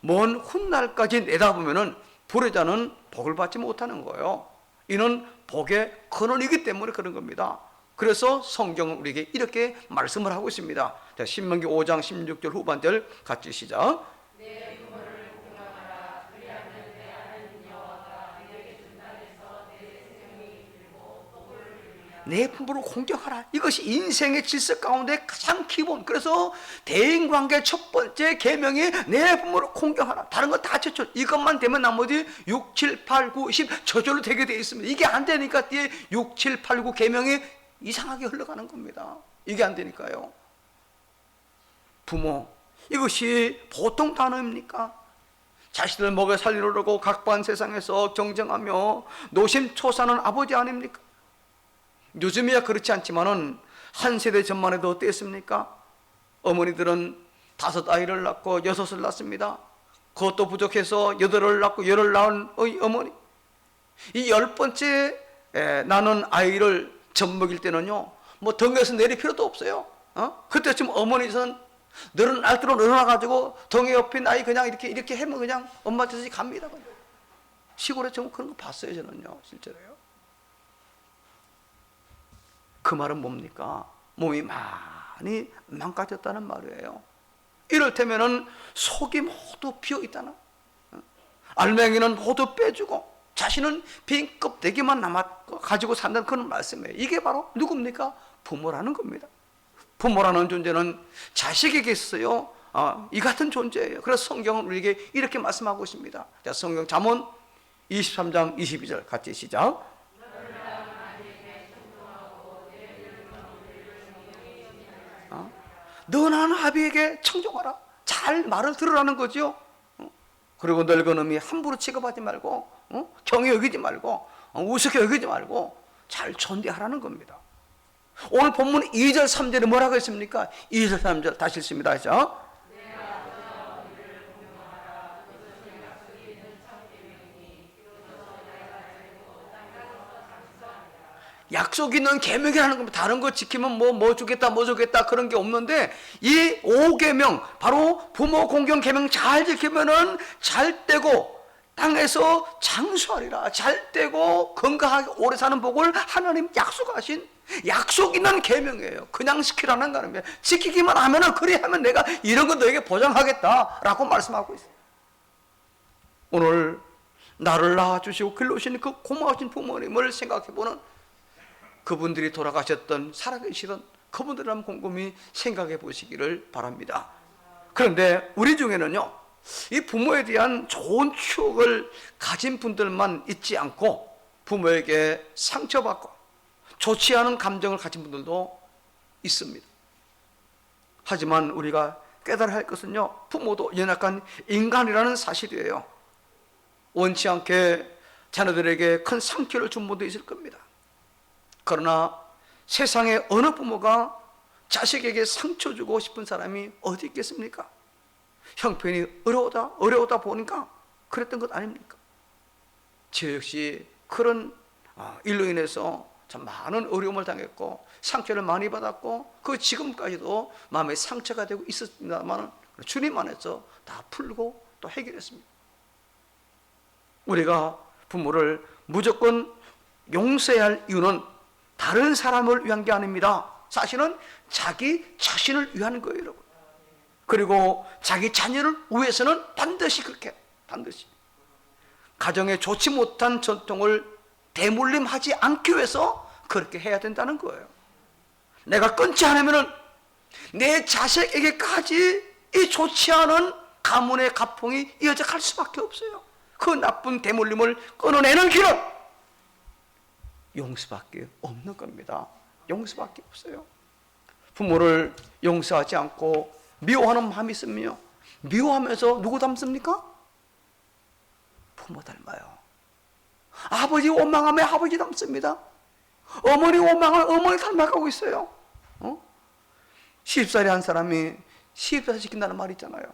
먼 훗날까지 내다보면 불효자는 복을 받지 못하는 거예요. 이는 복의 근원이기 때문에 그런 겁니다. 그래서 성경은 우리에게 이렇게 말씀을 하고 있습니다. 자, 신명기 5장 16절 후반절 같이 시작. 내 부모를 공경하라. 그리하면 내 하나님 여호와가 너에게 준 땅에서 내 생명이 길고 복을 누리리라. 내 부모를 공경하라. 이것이 인생의 질서 가운데 가장 기본. 그래서 대인관계 첫 번째 계명이 내 부모를 공경하라. 다른 거 다 저절. 이것만 되면 나머지 6, 7, 8, 9, 10 저절로 되게 되어 있습니다. 이게 안 되니까 뒤에 6, 7, 8, 9 계명이 이상하게 흘러가는 겁니다. 이게 안 되니까요. 부모, 이것이 보통 단어입니까? 자식들 먹여 살리려고 각반 세상에서 경쟁하며 노심초사하는 아버지 아닙니까? 요즘이야 그렇지 않지만은 한 세대 전만 해도 어땠습니까? 어머니들은 5아이를 낳고 6을 낳습니다. 그것도 부족해서 8을 낳고 10을 낳은 어머니, 이 10번째 나는 아이를 젖먹일 때는요, 뭐 덩에서 내릴 필요도 없어요. 그때쯤 어머니는 너는 알뜰로 늘어나가지고 덩에 옆에 아이 그냥 이렇게 하면 그냥 엄마 뜻이 갑니다. 그냥. 시골에 좀 그런 거 봤어요, 저는요, 실제로요. 그 말은 뭡니까? 몸이 많이 망가졌다는 말이에요. 이럴테면은 속이 모두 비어있다나, 알맹이는 모두 빼주고 자신은 빈 껍데기만 가지고 산다는 그런 말씀이에요. 이게 바로 누굽니까? 부모라는 겁니다. 부모라는 존재는 자식에게 있어요 이 같은 존재예요. 그래서 성경은 우리에게 이렇게 말씀하고 있습니다. 자, 성경 잠언 23장 22절 같이 시작. 너는 아비에게 청종하라. 잘 말을 들으라는 거죠. 그리고 늙은놈이 함부로 취급하지 말고, 경히 여기지 말고, 우습게 여기지 말고 잘 존대하라는 겁니다. 오늘 본문 2절 3절에 뭐라고 했습니까? 2절 3절 다시 읽습니다. 자, 약속 있는 계명이라는 겁니다. 다른 거 지키면 뭐 주겠다 그런 게 없는데, 이 5계명, 바로 부모 공경 계명 잘 지키면은 잘 되고 땅에서 장수하리라. 잘 되고 건강하게 오래 사는 복을 하나님 약속하신 약속 있는 계명이에요. 그냥 지키라는 거 아닙니다. 지키기만 하면은, 그래 하면 내가 이런 거 너에게 보장하겠다라고 말씀하고 있어요. 오늘 나를 낳아주시고 길러주신 그 고마우신 부모님을 생각해보는, 그분들이 돌아가셨던 살아계시던 그분들을 한번 곰곰이 생각해 보시기를 바랍니다. 그런데 우리 중에는요, 이 부모에 대한 좋은 추억을 가진 분들만 있지 않고 부모에게 상처받고 좋지 않은 감정을 가진 분들도 있습니다. 하지만 우리가 깨달아야 할 것은요, 부모도 연약한 인간이라는 사실이에요. 원치 않게 자녀들에게 큰 상처를 준 분도 있을 겁니다. 그러나 세상에 어느 부모가 자식에게 상처 주고 싶은 사람이 어디 있겠습니까? 형편이 어려우다 보니까 그랬던 것 아닙니까? 저 역시 그런 일로 인해서 참 많은 어려움을 당했고 상처를 많이 받았고, 그 지금까지도 마음에 상처가 되고 있었습니다만 주님 안에서 다 풀고 또 해결했습니다. 우리가 부모를 무조건 용서해야 할 이유는 다른 사람을 위한 게 아닙니다. 사실은 자기 자신을 위한 거예요, 여러분. 그리고 자기 자녀를 위해서는 반드시 그렇게, 반드시 가정에 좋지 못한 전통을 대물림하지 않기 위해서 그렇게 해야 된다는 거예요. 내가 끊지 않으면은 내 자식에게까지 이 좋지 않은 가문의 가풍이 이어져 갈 수밖에 없어요. 그 나쁜 대물림을 끊어내는 길은 용서밖에 없는 겁니다. 용서밖에 없어요. 부모를 용서하지 않고 미워하는 마음이 있으면요, 미워하면서 누구 닮습니까? 부모 닮아요. 아버지 원망하면 아버지 닮습니다. 어머니 원망하면 어머니 닮아가고 있어요. 시집살이 한 사람이 시집살 시킨다는 말이 있잖아요.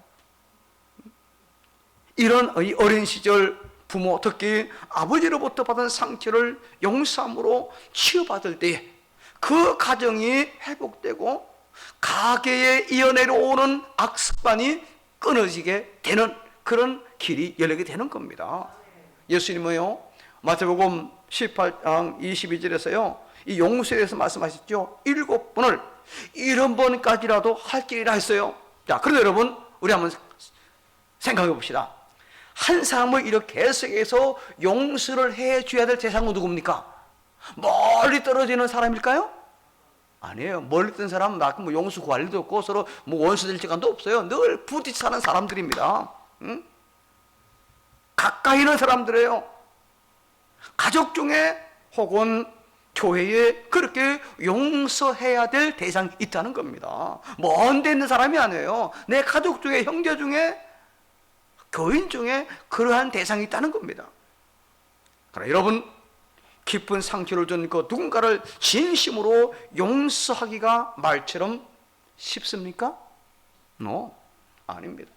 이런 어린 시절 부모, 특히 아버지로부터 받은 상처를 용서함으로 치유받을 때 그 가정이 회복되고 가계에 이어내려오는 악습관이 끊어지게 되는 그런 길이 열리게 되는 겁니다. 예수님은요, 마태복음 18장 22절에서요 이 용서에 대해서 말씀하셨죠. 7번을 70번까지라도 할 길이라 했어요. 자, 그런데 여러분, 우리 한번 생각해 봅시다. 한 사람을 이렇게 해석해서 용서를 해줘야 될 대상은 누굽니까? 멀리 떨어지는 사람일까요? 아니에요. 멀리 있던 사람은 뭐 용서 구할 일도 없고 서로 뭐 원수 될 시간도 없어요. 늘 부딪혀 사는 사람들입니다. 가까이 있는 사람들이에요. 가족 중에 혹은 교회에 그렇게 용서해야 될 대상이 있다는 겁니다. 먼 데 있는 사람이 아니에요. 내 가족 중에, 형제 중에, 교인 중에 그러한 대상이 있다는 겁니다. 그러나 여러분, 깊은 상처를 준 그 누군가를 진심으로 용서하기가 말처럼 쉽습니까? 아닙니다.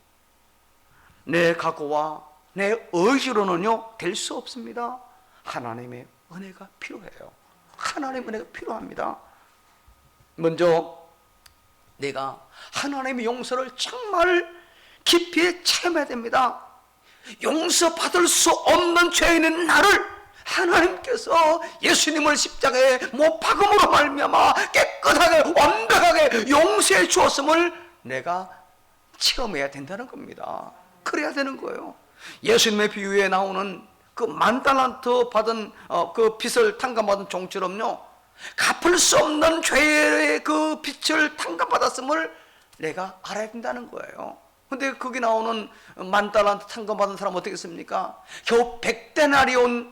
내 각오와 내 의지로는요 될 수 없습니다. 하나님의 은혜가 필요해요. 하나님의 은혜가 필요합니다. 먼저 내가 하나님의 용서를 정말 깊이 체험해야 됩니다. 용서받을 수 없는 죄인인 나를 하나님께서 예수님을 십자가에 못 박음으로 말미암아 깨끗하게 완벽하게 용서해 주었음을 내가 체험해야 된다는 겁니다. 그래야 되는 거예요. 예수님의 비유에 나오는 그 10,000달란트 받은 그 빚을 탕감받은 종처럼요, 갚을 수 없는 죄의 그 빚을 탕감받았음을 내가 알아야 된다는 거예요. 근데 거기 나오는 10,000달란트 탕감받은 사람 어떻게 했습니까? 겨우 100데나리온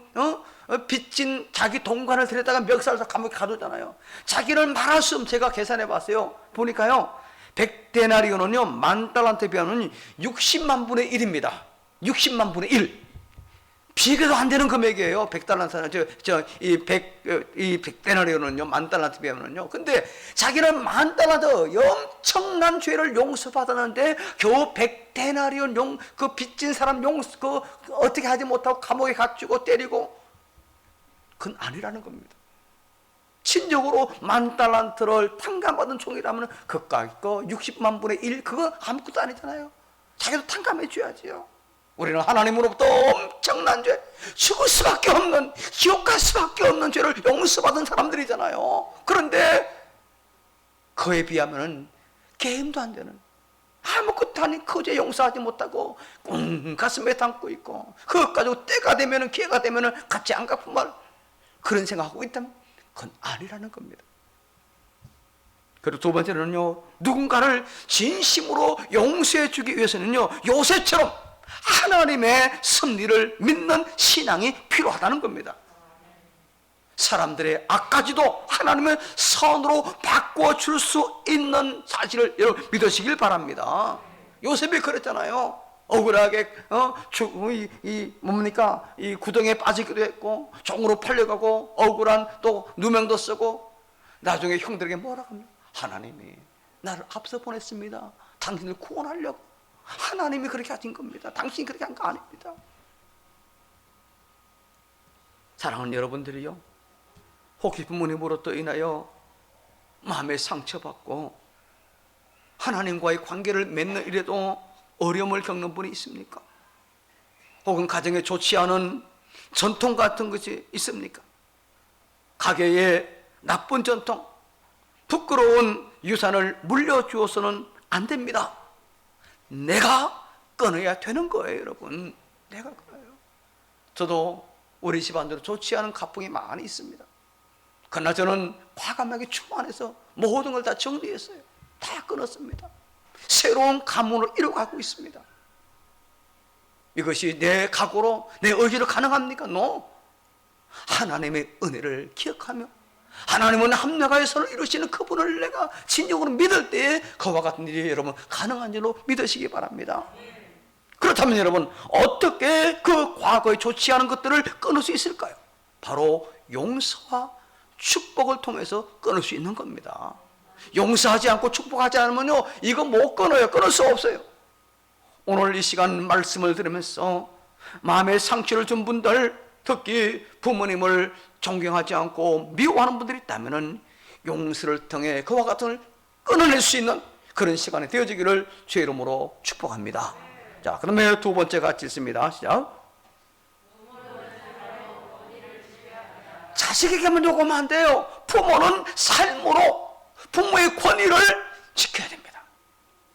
빚진 자기 동관을 데려다가 멱살에서 감옥에 가두잖아요. 자기를 말할 수 없는, 제가 계산해 봤어요. 보니까요 100데나리온은요 10,000달란트에 비하면 60만 분의 1입니다. 60만 분의 1. 비교도 안 되는 금액이에요. 100달란트는 이 100데나리온은요 10,000달란트 비하면요. 근데 자기는 10,000달란트 엄청난 죄를 용서받았는데 겨우 100데나리온 그 빚진 사람 어떻게 하지 못하고 감옥에 갇히고 때리고, 그건 아니라는 겁니다. 친적으로 10,000달란트를 탕감받은 종이라면 그까이 거 60만 분의 1, 그거 아무것도 아니잖아요. 자기도 탕감해 줘야지요. 우리는 하나님으로부터 엄청난 죄, 죽을 수밖에 없는, 지옥 갈 수밖에 없는 죄를 용서받은 사람들이잖아요. 그런데 그에 비하면 게임도 안 되는, 아무것도 아닌 그 죄 용서하지 못하고 가슴에 담고 있고, 그것 가지고 때가 되면, 기회가 되면 같이 안 갚은 말, 그런 생각하고 있다면 그건 아니라는 겁니다. 그리고 두 번째는요, 누군가를 진심으로 용서해 주기 위해서는요, 요셉처럼 하나님의 섭리를 믿는 신앙이 필요하다는 겁니다. 사람들의 악까지도 하나님의 선으로 바꿔줄 수 있는 사실을 여러분 믿으시길 바랍니다. 요셉이 그랬잖아요. 억울하게 이 구덩이에 빠지기도 했고, 종으로 팔려가고, 억울한 또 누명도 쓰고, 나중에 형들에게 뭐라고 합니까? 하나님이 나를 앞서 보냈습니다. 당신을 구원하려고. 하나님이 그렇게 하신 겁니다. 당신이 그렇게 한 거 아닙니다. 사랑하는 여러분들이요, 혹시 부모님으로부터 인하여 마음에 상처받고 하나님과의 관계를 맺는 일에도 어려움을 겪는 분이 있습니까? 혹은 가정에 좋지 않은 전통 같은 것이 있습니까? 가게에 나쁜 전통, 부끄러운 유산을 물려주어서는 안 됩니다. 내가 끊어야 되는 거예요, 여러분. 내가 끊어요. 저도 우리 집안대로 좋지 않은 가풍이 많이 있습니다. 그러나 저는 과감하게 충만해서 모든 걸 다 정리했어요. 다 끊었습니다. 새로운 가문으로 이뤄가고 있습니다. 이것이 내 각오로, 내 의지로 가능합니까? No. 하나님의 은혜를 기억하며 하나님은 합력하여 서로 이루시는 그분을 내가 진정으로 믿을 때에 그와 같은 일이 여러분 가능한 줄로 믿으시기 바랍니다. 그렇다면 여러분, 어떻게 그 과거에 좋지 않은 것들을 끊을 수 있을까요? 바로 용서와 축복을 통해서 끊을 수 있는 겁니다. 용서하지 않고 축복하지 않으면요, 이거 못 끊어요. 끊을 수 없어요. 오늘 이 시간 말씀을 들으면서 마음에 상처를 준 분들, 특히 부모님을 존경하지 않고 미워하는 분들이 있다면 용서를 통해 그와 같은 끊어낼 수 있는 그런 시간이 되어지기를 주의 이름으로 축복합니다. 자, 그다음에 두 번째 같이 있습니다. 시작. 자식에게만 요구하면 안 돼요. 부모는 삶으로 부모의 권위를 지켜야 됩니다.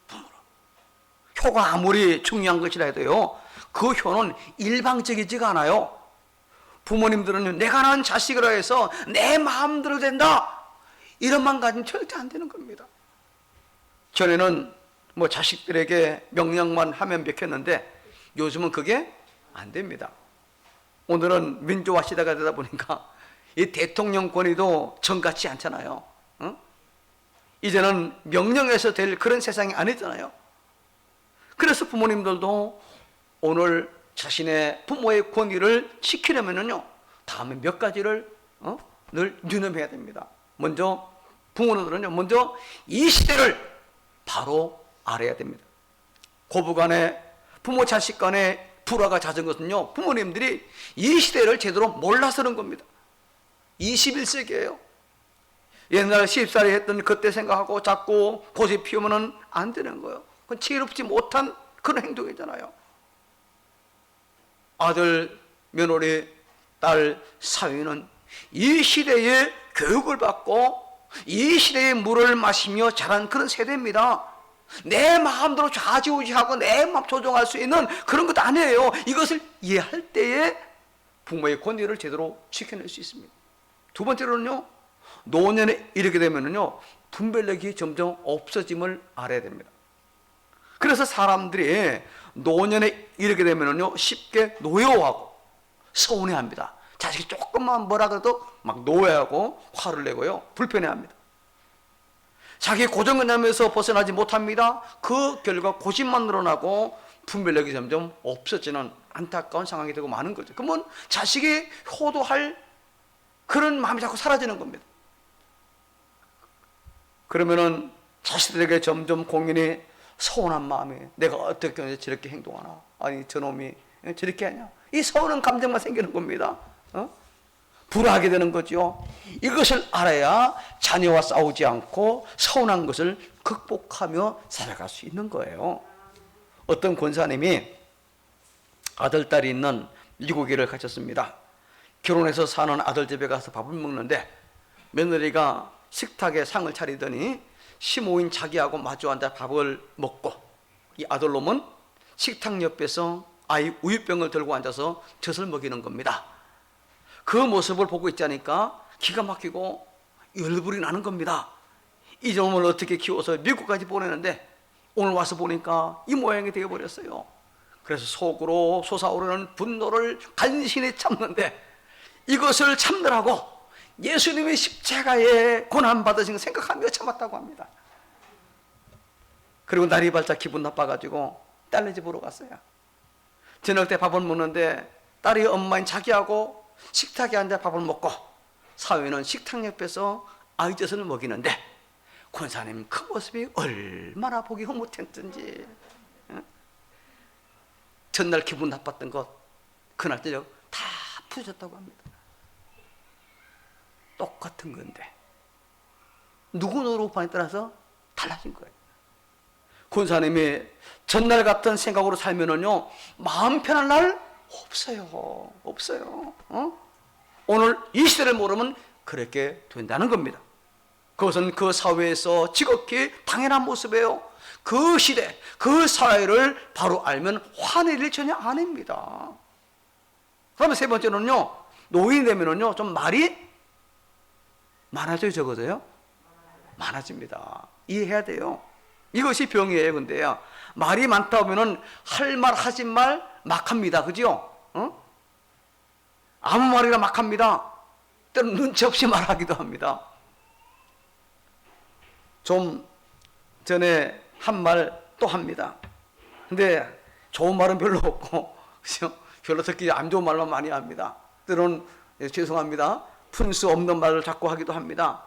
부모로. 효가 아무리 중요한 것이라 해도요, 그 효는 일방적이지가 않아요. 부모님들은 내가 낳은 자식이라 해서 내 마음대로 된다, 이런만 가지면 절대 안 되는 겁니다. 전에는 뭐 자식들에게 명령만 하면 벽했는데 요즘은 그게 안 됩니다. 오늘은 민주화 시대가 되다 보니까 이 대통령 권위도 전같지 않잖아요. 응? 이제는 명령해서 될 그런 세상이 아니잖아요. 그래서 부모님들도 오늘 자신의 부모의 권위를 지키려면요, 다음에 몇 가지를 늘 유념해야 됩니다. 먼저 부모들은요, 먼저 이 시대를 바로 알아야 됩니다. 고부간에 부모 자식 간에 불화가 잦은 것은요, 부모님들이 이 시대를 제대로 몰라서 그런 겁니다. 21세기예요. 옛날 10살이 했던 그때 생각하고 자꾸 고집 피우면 안 되는 거예요. 그건 지혜롭지 못한 그런 행동이잖아요. 아들, 며느리, 딸, 사위는 이 시대에 교육을 받고 이 시대의 물을 마시며 자란 그런 세대입니다. 내 마음대로 좌지우지하고 내 마음 조종할 수 있는 그런 것도 아니에요. 이것을 이해할 때에 부모의 권위를 제대로 지켜낼 수 있습니다. 두 번째로는요, 노년에 이르게 되면은요, 분별력이 점점 없어짐을 알아야 됩니다. 그래서 사람들이 노년에 이르게 되면은요, 쉽게 노여워하고 서운해합니다. 자식이 조금만 뭐라 그래도 막 노여하고 화를 내고요, 불편해합니다. 자기 고정관념에서 벗어나지 못합니다. 그 결과 고집만 늘어나고 분별력이 점점 없어지는 안타까운 상황이 되고 마는 거죠. 그러면 자식이 효도할 그런 마음이 자꾸 사라지는 겁니다. 그러면은 자식들에게 점점 공연히 서운한 마음이, 내가 어떻게 저렇게 행동하나, 아니 저놈이 저렇게 하냐, 이 서운한 감정만 생기는 겁니다. 불화하게 되는 거죠. 이것을 알아야 자녀와 싸우지 않고 서운한 것을 극복하며 살아갈 수 있는 거예요. 어떤 권사님이 아들, 딸이 있는 미국에를 가셨습니다. 결혼해서 사는 아들 집에 가서 밥을 먹는데 며느리가 식탁에 상을 차리더니 시모인 자기하고 마주 앉아 밥을 먹고, 이 아들놈은 식탁 옆에서 아이 우유병을 들고 앉아서 젖을 먹이는 겁니다. 그 모습을 보고 있자니까 기가 막히고 열불이 나는 겁니다. 이 놈을 어떻게 키워서 미국까지 보내는데 오늘 와서 보니까 이 모양이 되어버렸어요. 그래서 속으로 솟아오르는 분노를 간신히 참는데, 이것을 참느라고 예수님의 십자가에 고난받으신 거 생각하며 참았다고 합니다. 그리고 날이 밝자 기분 나빠가지고 딸네 집으로 갔어요. 저녁 때 밥을 먹는데 딸이 엄마인 자기하고 식탁에 앉아 밥을 먹고, 사위는 식탁 옆에서 아이 젖을 먹이는데 권사님 그 모습이 얼마나 보기 흐뭇했던지, 전날 기분 나빴던 것 그날 저녁 다 푸셨다고 합니다. 똑같은 건데 누구 노릇판에 따라서 달라진 거예요. 권사님이 전날 같은 생각으로 살면은요, 마음 편한 날 없어요. 오늘 이 시대를 모르면 그렇게 된다는 겁니다. 그것은 그 사회에서 지극히 당연한 모습이에요. 그 시대, 그 사회를 바로 알면 화낼 일 전혀 아닙니다. 그러면 세 번째는요, 노인이 되면은요, 좀 말이 많아져요, 적어져요? 많아집니다. 이해해야 돼요. 이것이 병이에요. 근데요, 말이 많다 보면은 할 말 하신 말 막 합니다. 그죠? 아무 말이나 막 합니다. 때로는 눈치 없이 말하기도 합니다. 좀 전에 한 말 또 합니다. 근데 좋은 말은 별로 없고, 그죠? 별로 듣기 안 좋은 말만 많이 합니다. 때로는 죄송합니다, 푼 수 없는 말을 자꾸 하기도 합니다.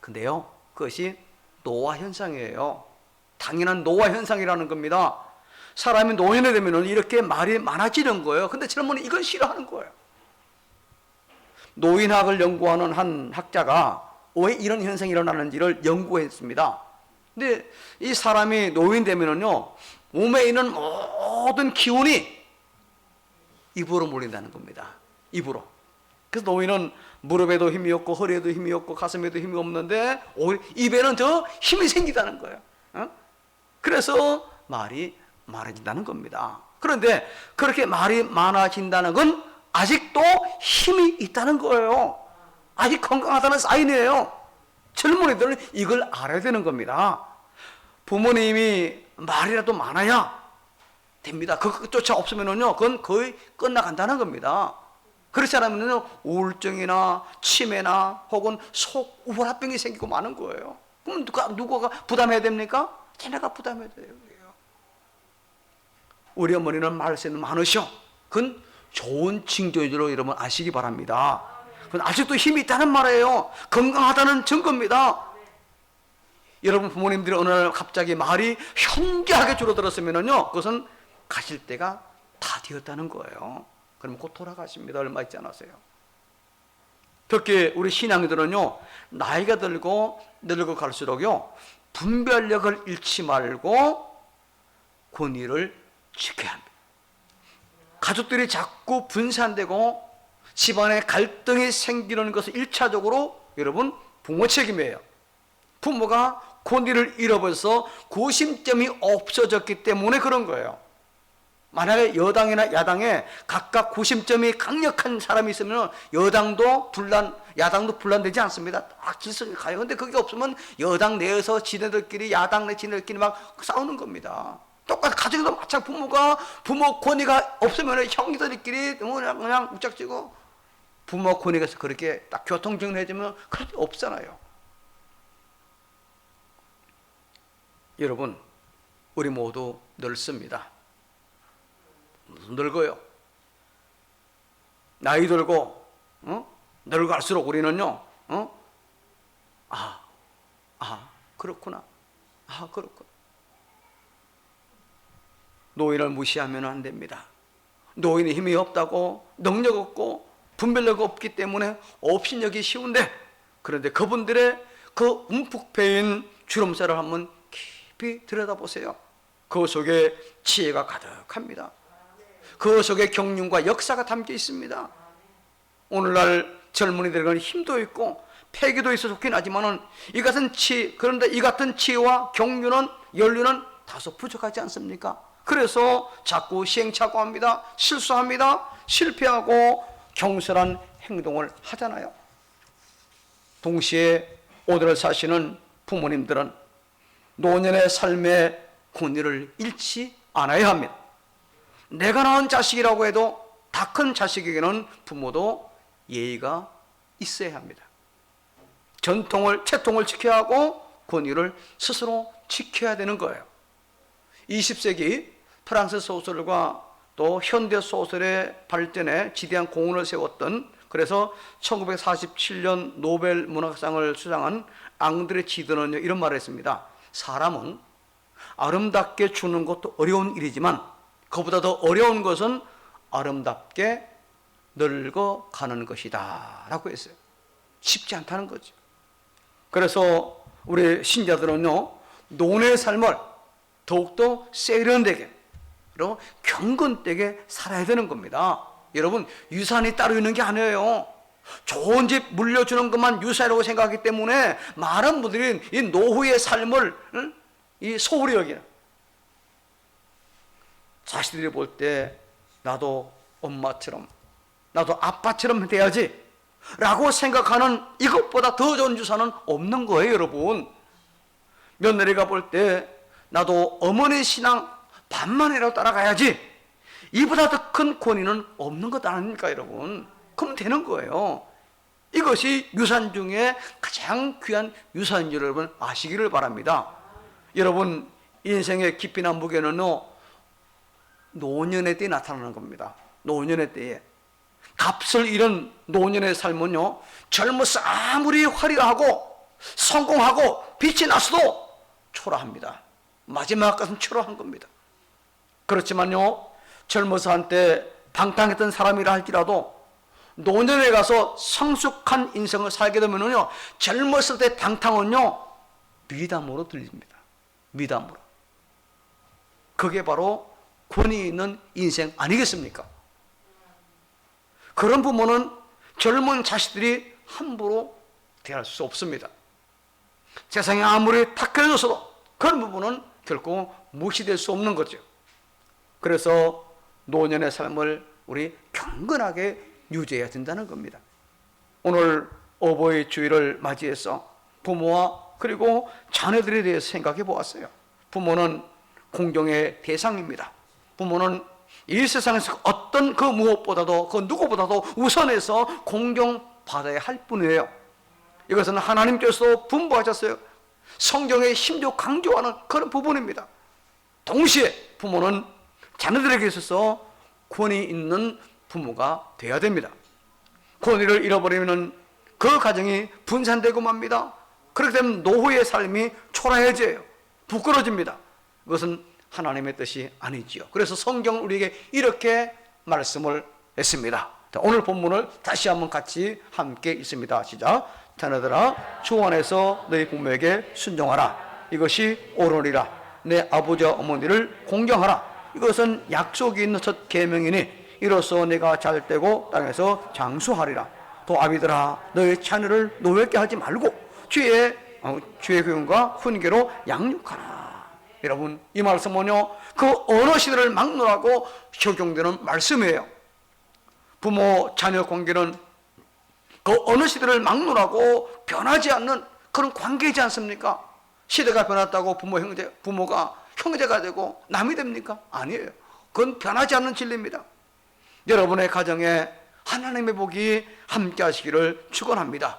근데요, 그것이 노화 현상이에요. 당연한 노화 현상이라는 겁니다. 사람이 노인이 되면 이렇게 말이 많아지는 거예요. 근데 젊은이 이걸 싫어하는 거예요. 노인학을 연구하는 한 학자가 왜 이런 현상이 일어나는지를 연구했습니다. 근데 이 사람이 노인 되면은요, 몸에 있는 모든 기운이 입으로 몰린다는 겁니다. 입으로. 그래서 노인은 무릎에도 힘이 없고 허리에도 힘이 없고 가슴에도 힘이 없는데 오히려 입에는 더 힘이 생기다는 거예요. 그래서 말이 많아진다는 겁니다. 그런데 그렇게 말이 많아진다는 건 아직도 힘이 있다는 거예요. 아직 건강하다는 사인이에요. 젊은이들은 이걸 알아야 되는 겁니다. 부모님이 말이라도 많아야 됩니다. 그것조차 없으면요, 그건 거의 끝나간다는 겁니다. 그렇지 않으면요, 우울증이나 치매나 혹은 속 우울합병이 생기고 마는 거예요. 그럼 누가 부담해야 됩니까? 자네가 부담해야 돼요. 우리 어머니는 말씀이 많으셔. 그건 좋은 징조로 여러분 아시기 바랍니다. 그건 아직도 힘이 있다는 말이에요. 건강하다는 증거입니다. 여러분 부모님들이 어느 날 갑자기 말이 현저하게 줄어들었으면요, 그것은 가실 때가 다 되었다는 거예요. 그럼 곧 돌아가십니다. 얼마 있지 않았어요. 특히 우리 신앙인들은요, 나이가 들고 늙어 갈수록요, 분별력을 잃지 말고 권위를 지켜야 합니다. 가족들이 자꾸 분산되고 집안에 갈등이 생기는 것은 1차적으로 여러분 부모 책임이에요. 부모가 권위를 잃어버려서 구심점이 없어졌기 때문에 그런 거예요. 만약에 여당이나 야당에 각각 구심점이 강력한 사람이 있으면 야당도 분란되지 않습니다. 딱 질서가 가요. 근데 그게 없으면 여당 내에서 지네들끼리, 야당 내 지네들끼리 막 싸우는 겁니다. 똑같이 가정에도 마찬가지. 부모 권위가 없으면 형제들끼리 그냥 우짝지고, 부모 권위가 있어서 그렇게 딱 교통정리해주면 그럴 게 없잖아요. 여러분, 우리 모두 늙습니다. 늙어요. 나이 들고 늙을수록 우리는요, 그렇구나. 그렇구나. 노인을 무시하면 안 됩니다. 노인이 힘이 없다고, 능력 없고 분별력 없기 때문에 업신여기 쉬운데, 그런데 그분들의 그 움푹 패인 주름살을 한번 깊이 들여다보세요. 그 속에 지혜가 가득합니다. 그 속에 경륜과 역사가 담겨 있습니다. 오늘날 젊은이들은 힘도 있고 패기도 있어 좋긴 하지만은 그런데 이 같은 지혜와 경륜은, 연륜은 다소 부족하지 않습니까? 그래서 자꾸 시행착오합니다. 실수합니다. 실패하고 경솔한 행동을 하잖아요. 동시에 오늘을 사시는 부모님들은 노년의 삶의 권위를 잃지 않아야 합니다. 내가 낳은 자식이라고 해도 다 큰 자식에게는 부모도 예의가 있어야 합니다. 채통을 지켜야 하고 권위를 스스로 지켜야 되는 거예요. 20세기 프랑스 소설과 또 현대 소설의 발전에 지대한 공헌을 세웠던, 그래서 1947년 노벨 문학상을 수상한 앙드레 지드는요, 이런 말을 했습니다. 사람은 아름답게 주는 것도 어려운 일이지만 그보다 더 어려운 것은 아름답게 늙어가는 것이다 라고 했어요. 쉽지 않다는 거죠. 그래서 우리 신자들은요, 노년의 삶을 더욱더 세련되게 그리고 경건되게 살아야 되는 겁니다. 여러분, 유산이 따로 있는 게 아니에요. 좋은 집 물려주는 것만 유산이라고 생각하기 때문에 많은 분들이 이 노후의 삶을 이 소홀히 여기는, 자식들이 볼 때 나도 엄마처럼, 나도 아빠처럼 돼야지 라고 생각하는 이것보다 더 좋은 유산은 없는 거예요. 여러분, 며느리가 볼 때 나도 어머니 신앙 반만이라도 따라가야지, 이보다 더 큰 권위는 없는 것 아닙니까 여러분? 그럼 되는 거예요. 이것이 유산 중에 가장 귀한 유산인 줄 여러분 아시기를 바랍니다. 여러분, 인생의 깊이나 무게는요, 노년의 때에 나타나는 겁니다. 노년의 때에. 값을 잃은 노년의 삶은요, 젊어서 아무리 화려하고 성공하고 빛이 났어도 초라합니다. 마지막 것은 초라한 겁니다. 그렇지만요, 젊어서 한때 방탕했던 사람이라 할지라도 노년에 가서 성숙한 인생을 살게 되면요, 젊었을 때 방탕은요, 미담으로 들립니다. 미담으로. 그게 바로 권위 있는 인생 아니겠습니까? 그런 부모는 젊은 자식들이 함부로 대할 수 없습니다. 세상에 아무리 탁해졌어도 그런 부분은 결코 무시될 수 없는 거죠. 그래서 노년의 삶을 우리 경건하게 유지해야 된다는 겁니다. 오늘 어버이 주일을 맞이해서 부모와 그리고 자녀들에 대해서 생각해 보았어요. 부모는 공경의 대상입니다. 부모는 이 세상에서 어떤 그 무엇보다도, 그 누구보다도 우선해서 공경받아야 할 뿐이에요. 이것은 하나님께서 분부하셨어요. 성경에 심지어 강조하는 그런 부분입니다. 동시에 부모는 자녀들에게 있어서 권위 있는 부모가 되어야 됩니다. 권위를 잃어버리면 그 가정이 분산되고 맙니다. 그렇게 되면 노후의 삶이 초라해져요. 부끄러집니다. 그것은 하나님의 뜻이 아니지요. 그래서 성경은 우리에게 이렇게 말씀을 했습니다. 오늘 본문을 다시 한번 같이 함께 읽습니다. 시작. 자녀들아, 주 안에서 너희 부모에게 순종하라. 이것이 옳으리라. 내 아버지와 어머니를 공경하라. 이것은 약속이 있는 첫 계명이니 이로써 내가 잘되고 땅에서 장수하리라. 또 아비들아, 너희 자녀를 노엽게 하지 말고 주의 교훈과 훈계로 양육하라. 여러분, 이 말씀은요, 그 어느 시대를 막론하고 적용되는 말씀이에요. 부모 자녀 관계는 그 어느 시대를 막론하고 변하지 않는 그런 관계이지 않습니까? 시대가 변했다고 부모가 형제가 되고 남이 됩니까? 아니에요. 그건 변하지 않는 진리입니다. 여러분의 가정에 하나님의 복이 함께 하시기를 축원합니다.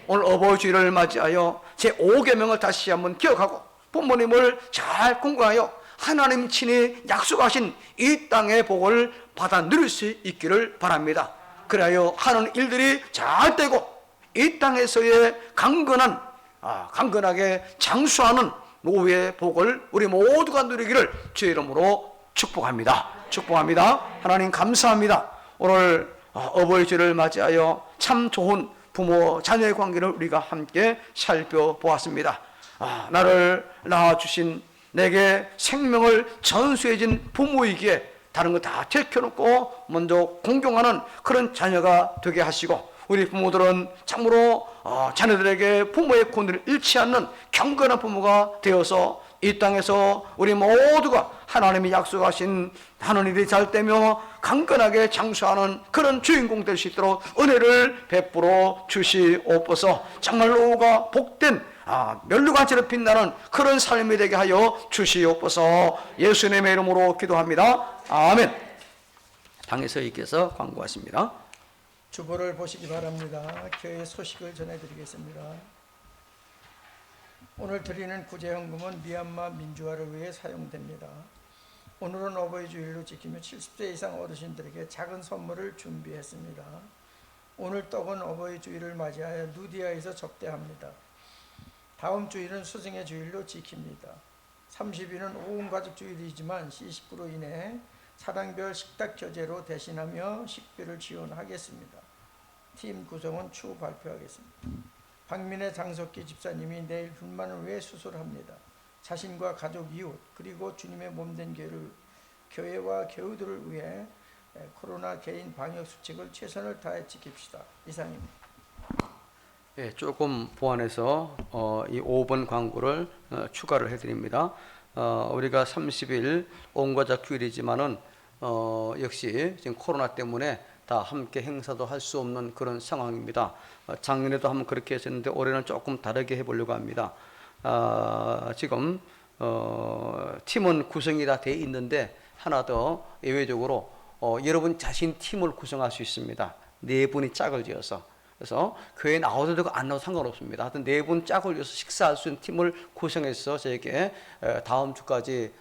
오늘 어버이 주일을 맞이하여 제5계명을 다시 한번 기억하고 부모님을 잘 공부하여 하나님 친히 약속하신 이 땅의 복을 받아 누릴 수 있기를 바랍니다. 그래야 하는 일들이 잘 되고 이 땅에서의 강건하게 장수하는 노후의 복을 우리 모두가 누리기를 주의 이름으로 축복합니다. 하나님 감사합니다. 오늘 어버이 주일을 맞이하여 참 좋은 부모 자녀의 관계를 우리가 함께 살펴보았습니다. 나를 낳아주신, 내게 생명을 전수해준 부모이기에 다른 거 다 제껴놓고 먼저 공경하는 그런 자녀가 되게 하시고, 우리 부모들은 참으로 자녀들에게 부모의 권위를 잃지 않는 경건한 부모가 되어서 이 땅에서 우리 모두가 하나님이 약속하신 하는 일이 잘 되며 강건하게 장수하는 그런 주인공 될 수 있도록 은혜를 베풀어 주시옵소서. 정말로가 복된 멸류관처럼 빛나는 그런 삶이 되게 하여 주시옵소서. 예수님의 이름으로 기도합니다. 아멘. 당에서님께서 광고하십니다. 주보를 보시기 바랍니다. 교회 소식을 전해드리겠습니다. 오늘 드리는 구제헌금은 미얀마 민주화를 위해 사용됩니다. 오늘은 어버이 주일로 지키며 70세 이상 어르신들에게 작은 선물을 준비했습니다. 오늘 떡은 어버이 주일을 맞이하여 누디아에서 접대합니다. 다음 주일은 스승의 주일로 지킵니다. 30일은 온 가족 주일이지만 C19로 인해 사당별 식탁 교재로 대신하며 식비를 지원하겠습니다. 팀 구성은 추후 발표하겠습니다. 박민혜 장석기 집사님이 내일 불만을 위해 수술합니다. 자신과 가족, 이웃, 그리고 주님의 몸된 교회와 교우들을 위해 코로나 개인 방역 수칙을 최선을 다해 지킵시다. 이상입니다. 예, 조금 보완해서 이 5번 광고를 추가를 해드립니다. 우리가 30일 온가족 휴일이지만은 역시 지금 코로나 때문에 다 함께 행사도 할 수 없는 그런 상황입니다. 작년에도 한번 그렇게 했었는데 올해는 조금 다르게 해보려고 합니다. 지금 팀은 구성이 다 돼 있는데 하나 더 예외적으로 여러분 자신 팀을 구성할 수 있습니다. 4분이 짝을 지어서. 그래서 교회에 나와도 되고 안 나와도 상관없습니다. 하여튼 4분 짝을 이어서 식사할 수 있는 팀을 구성해서 저에게 다음 주까지,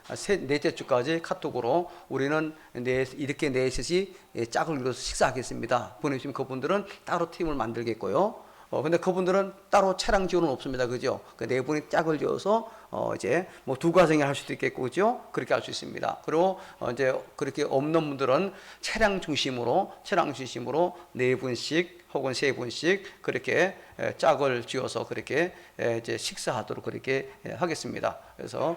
넷째 주까지 카톡으로 우리는 이렇게 넷이 짝을 이뤄서 식사하겠습니다 보내주시면 그분들은 따로 팀을 만들겠고요. 근데 그분들은 따로 차량 지원은 없습니다. 그죠? 그 4분이 짝을 지어서 이제 뭐 2가정이 할 수도 있겠고, 그죠? 그렇게 할 수 있습니다. 그리고 이제 그렇게 없는 분들은 차량 중심으로 4분씩 혹은 3분씩 그렇게 짝을 지어서 그렇게 이제 식사하도록 그렇게 하겠습니다. 그래서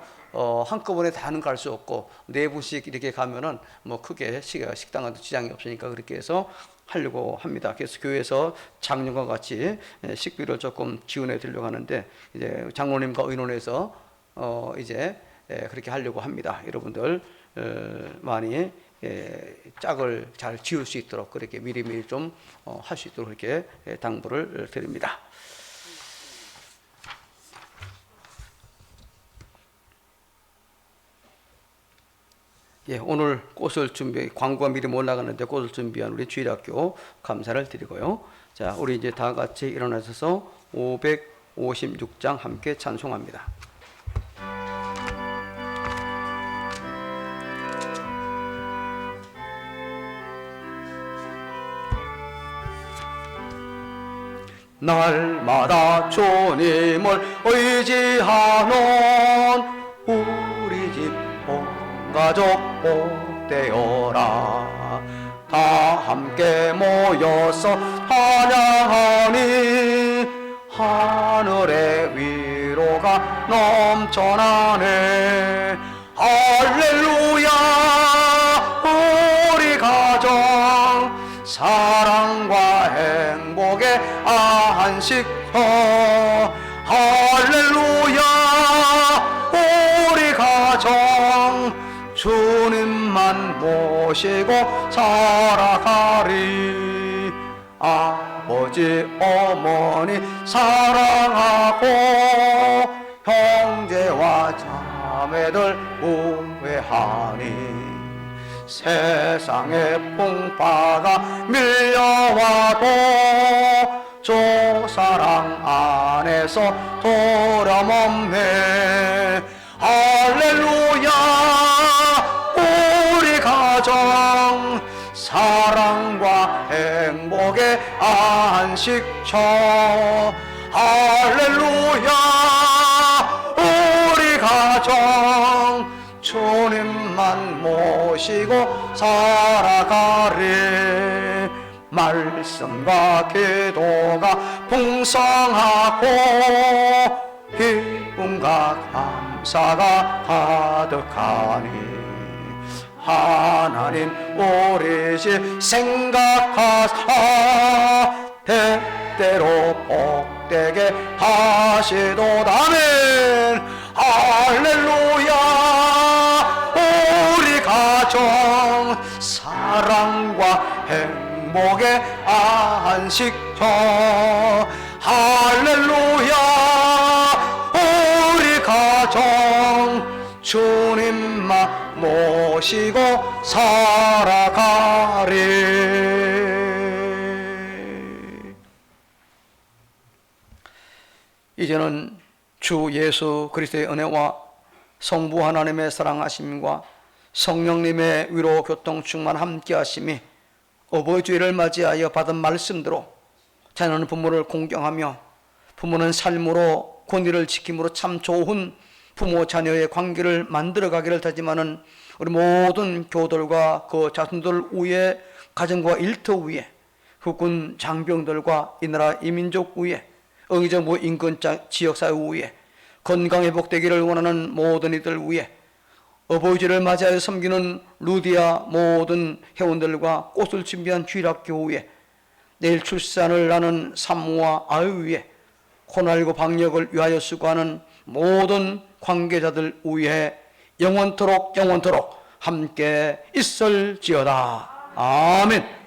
한꺼번에 다는 갈 수 없고 4분씩 이렇게 가면은 뭐 크게 식당에도 지장이 없으니까 그렇게 해서 하려고 합니다. 그래서 교회에서 작년과 같이 식비를 조금 지원해 드리려고 하는데, 이제 장로님과 의논해서 이제 그렇게 하려고 합니다. 여러분들 많이 짝을 잘 지을 수 있도록 그렇게 미리미리 좀 할 수 있도록 그렇게 당부를 드립니다. 예, 오늘 꽃을 광고가 미리 못 나가는데 꽃을 준비한 우리 주일학교 감사를 드리고요. 자, 우리 이제 다 같이 일어나셔서 556장 함께 찬송합니다. 날마다 주님을 의지하는 우리 집 가족 복되어라. 다 함께 모여서 찬양하니 하늘의 위로가 넘쳐나네. 할렐루야. 우리 가정 사랑과 행복의 안식처. 할렐루야. 우리 가정 모시고 살아가리. 아버지 어머니 사랑하고 형제와 자매들 우애하니 세상의 풍파가 밀려와도 주 사랑 안에서 도렴없네. 할렐루야. 우리 가정 사랑과 행복의 안식처. 할렐루야. 우리 가정 주님만 모시고 살아가리. 말씀과 기도가 풍성하고 기쁨과 감사가 가득하니 하나님 우리 집 생각하사 대대로 복되게 하시도다멘. 할렐루야. 우리 가정 사랑과 행복의 안식처. 할렐루야. 우리 가정 주님만 모시고 살아가리. 이제는 주 예수 그리스도의 은혜와 성부 하나님의 사랑하심과 성령님의 위로 교통 충만 함께 하심이 어버이 주일을 맞이하여 받은 말씀대로 자녀는 부모를 공경하며 부모는 삶으로 권위를 지킴으로 참 좋은 부모 자녀의 관계를 만들어 가기를 다짐하는 우리 모든 교우들과 그 자손들 위에 가정과 일터 위에 국군 장병들과 이 나라 이민족 위에 의정부 인근 지역사회 위에 건강회복되기를 원하는 모든 이들 위에 어버이주를 맞이하여 섬기는 루디아 모든 회원들과 꽃을 준비한 주일학교 위에 내일 출산을 나는 산모와 아유 위에 코로나19 방역을 위하여 수고하는 모든 관계자들 위에 영원토록 함께 있을지어다. 아멘.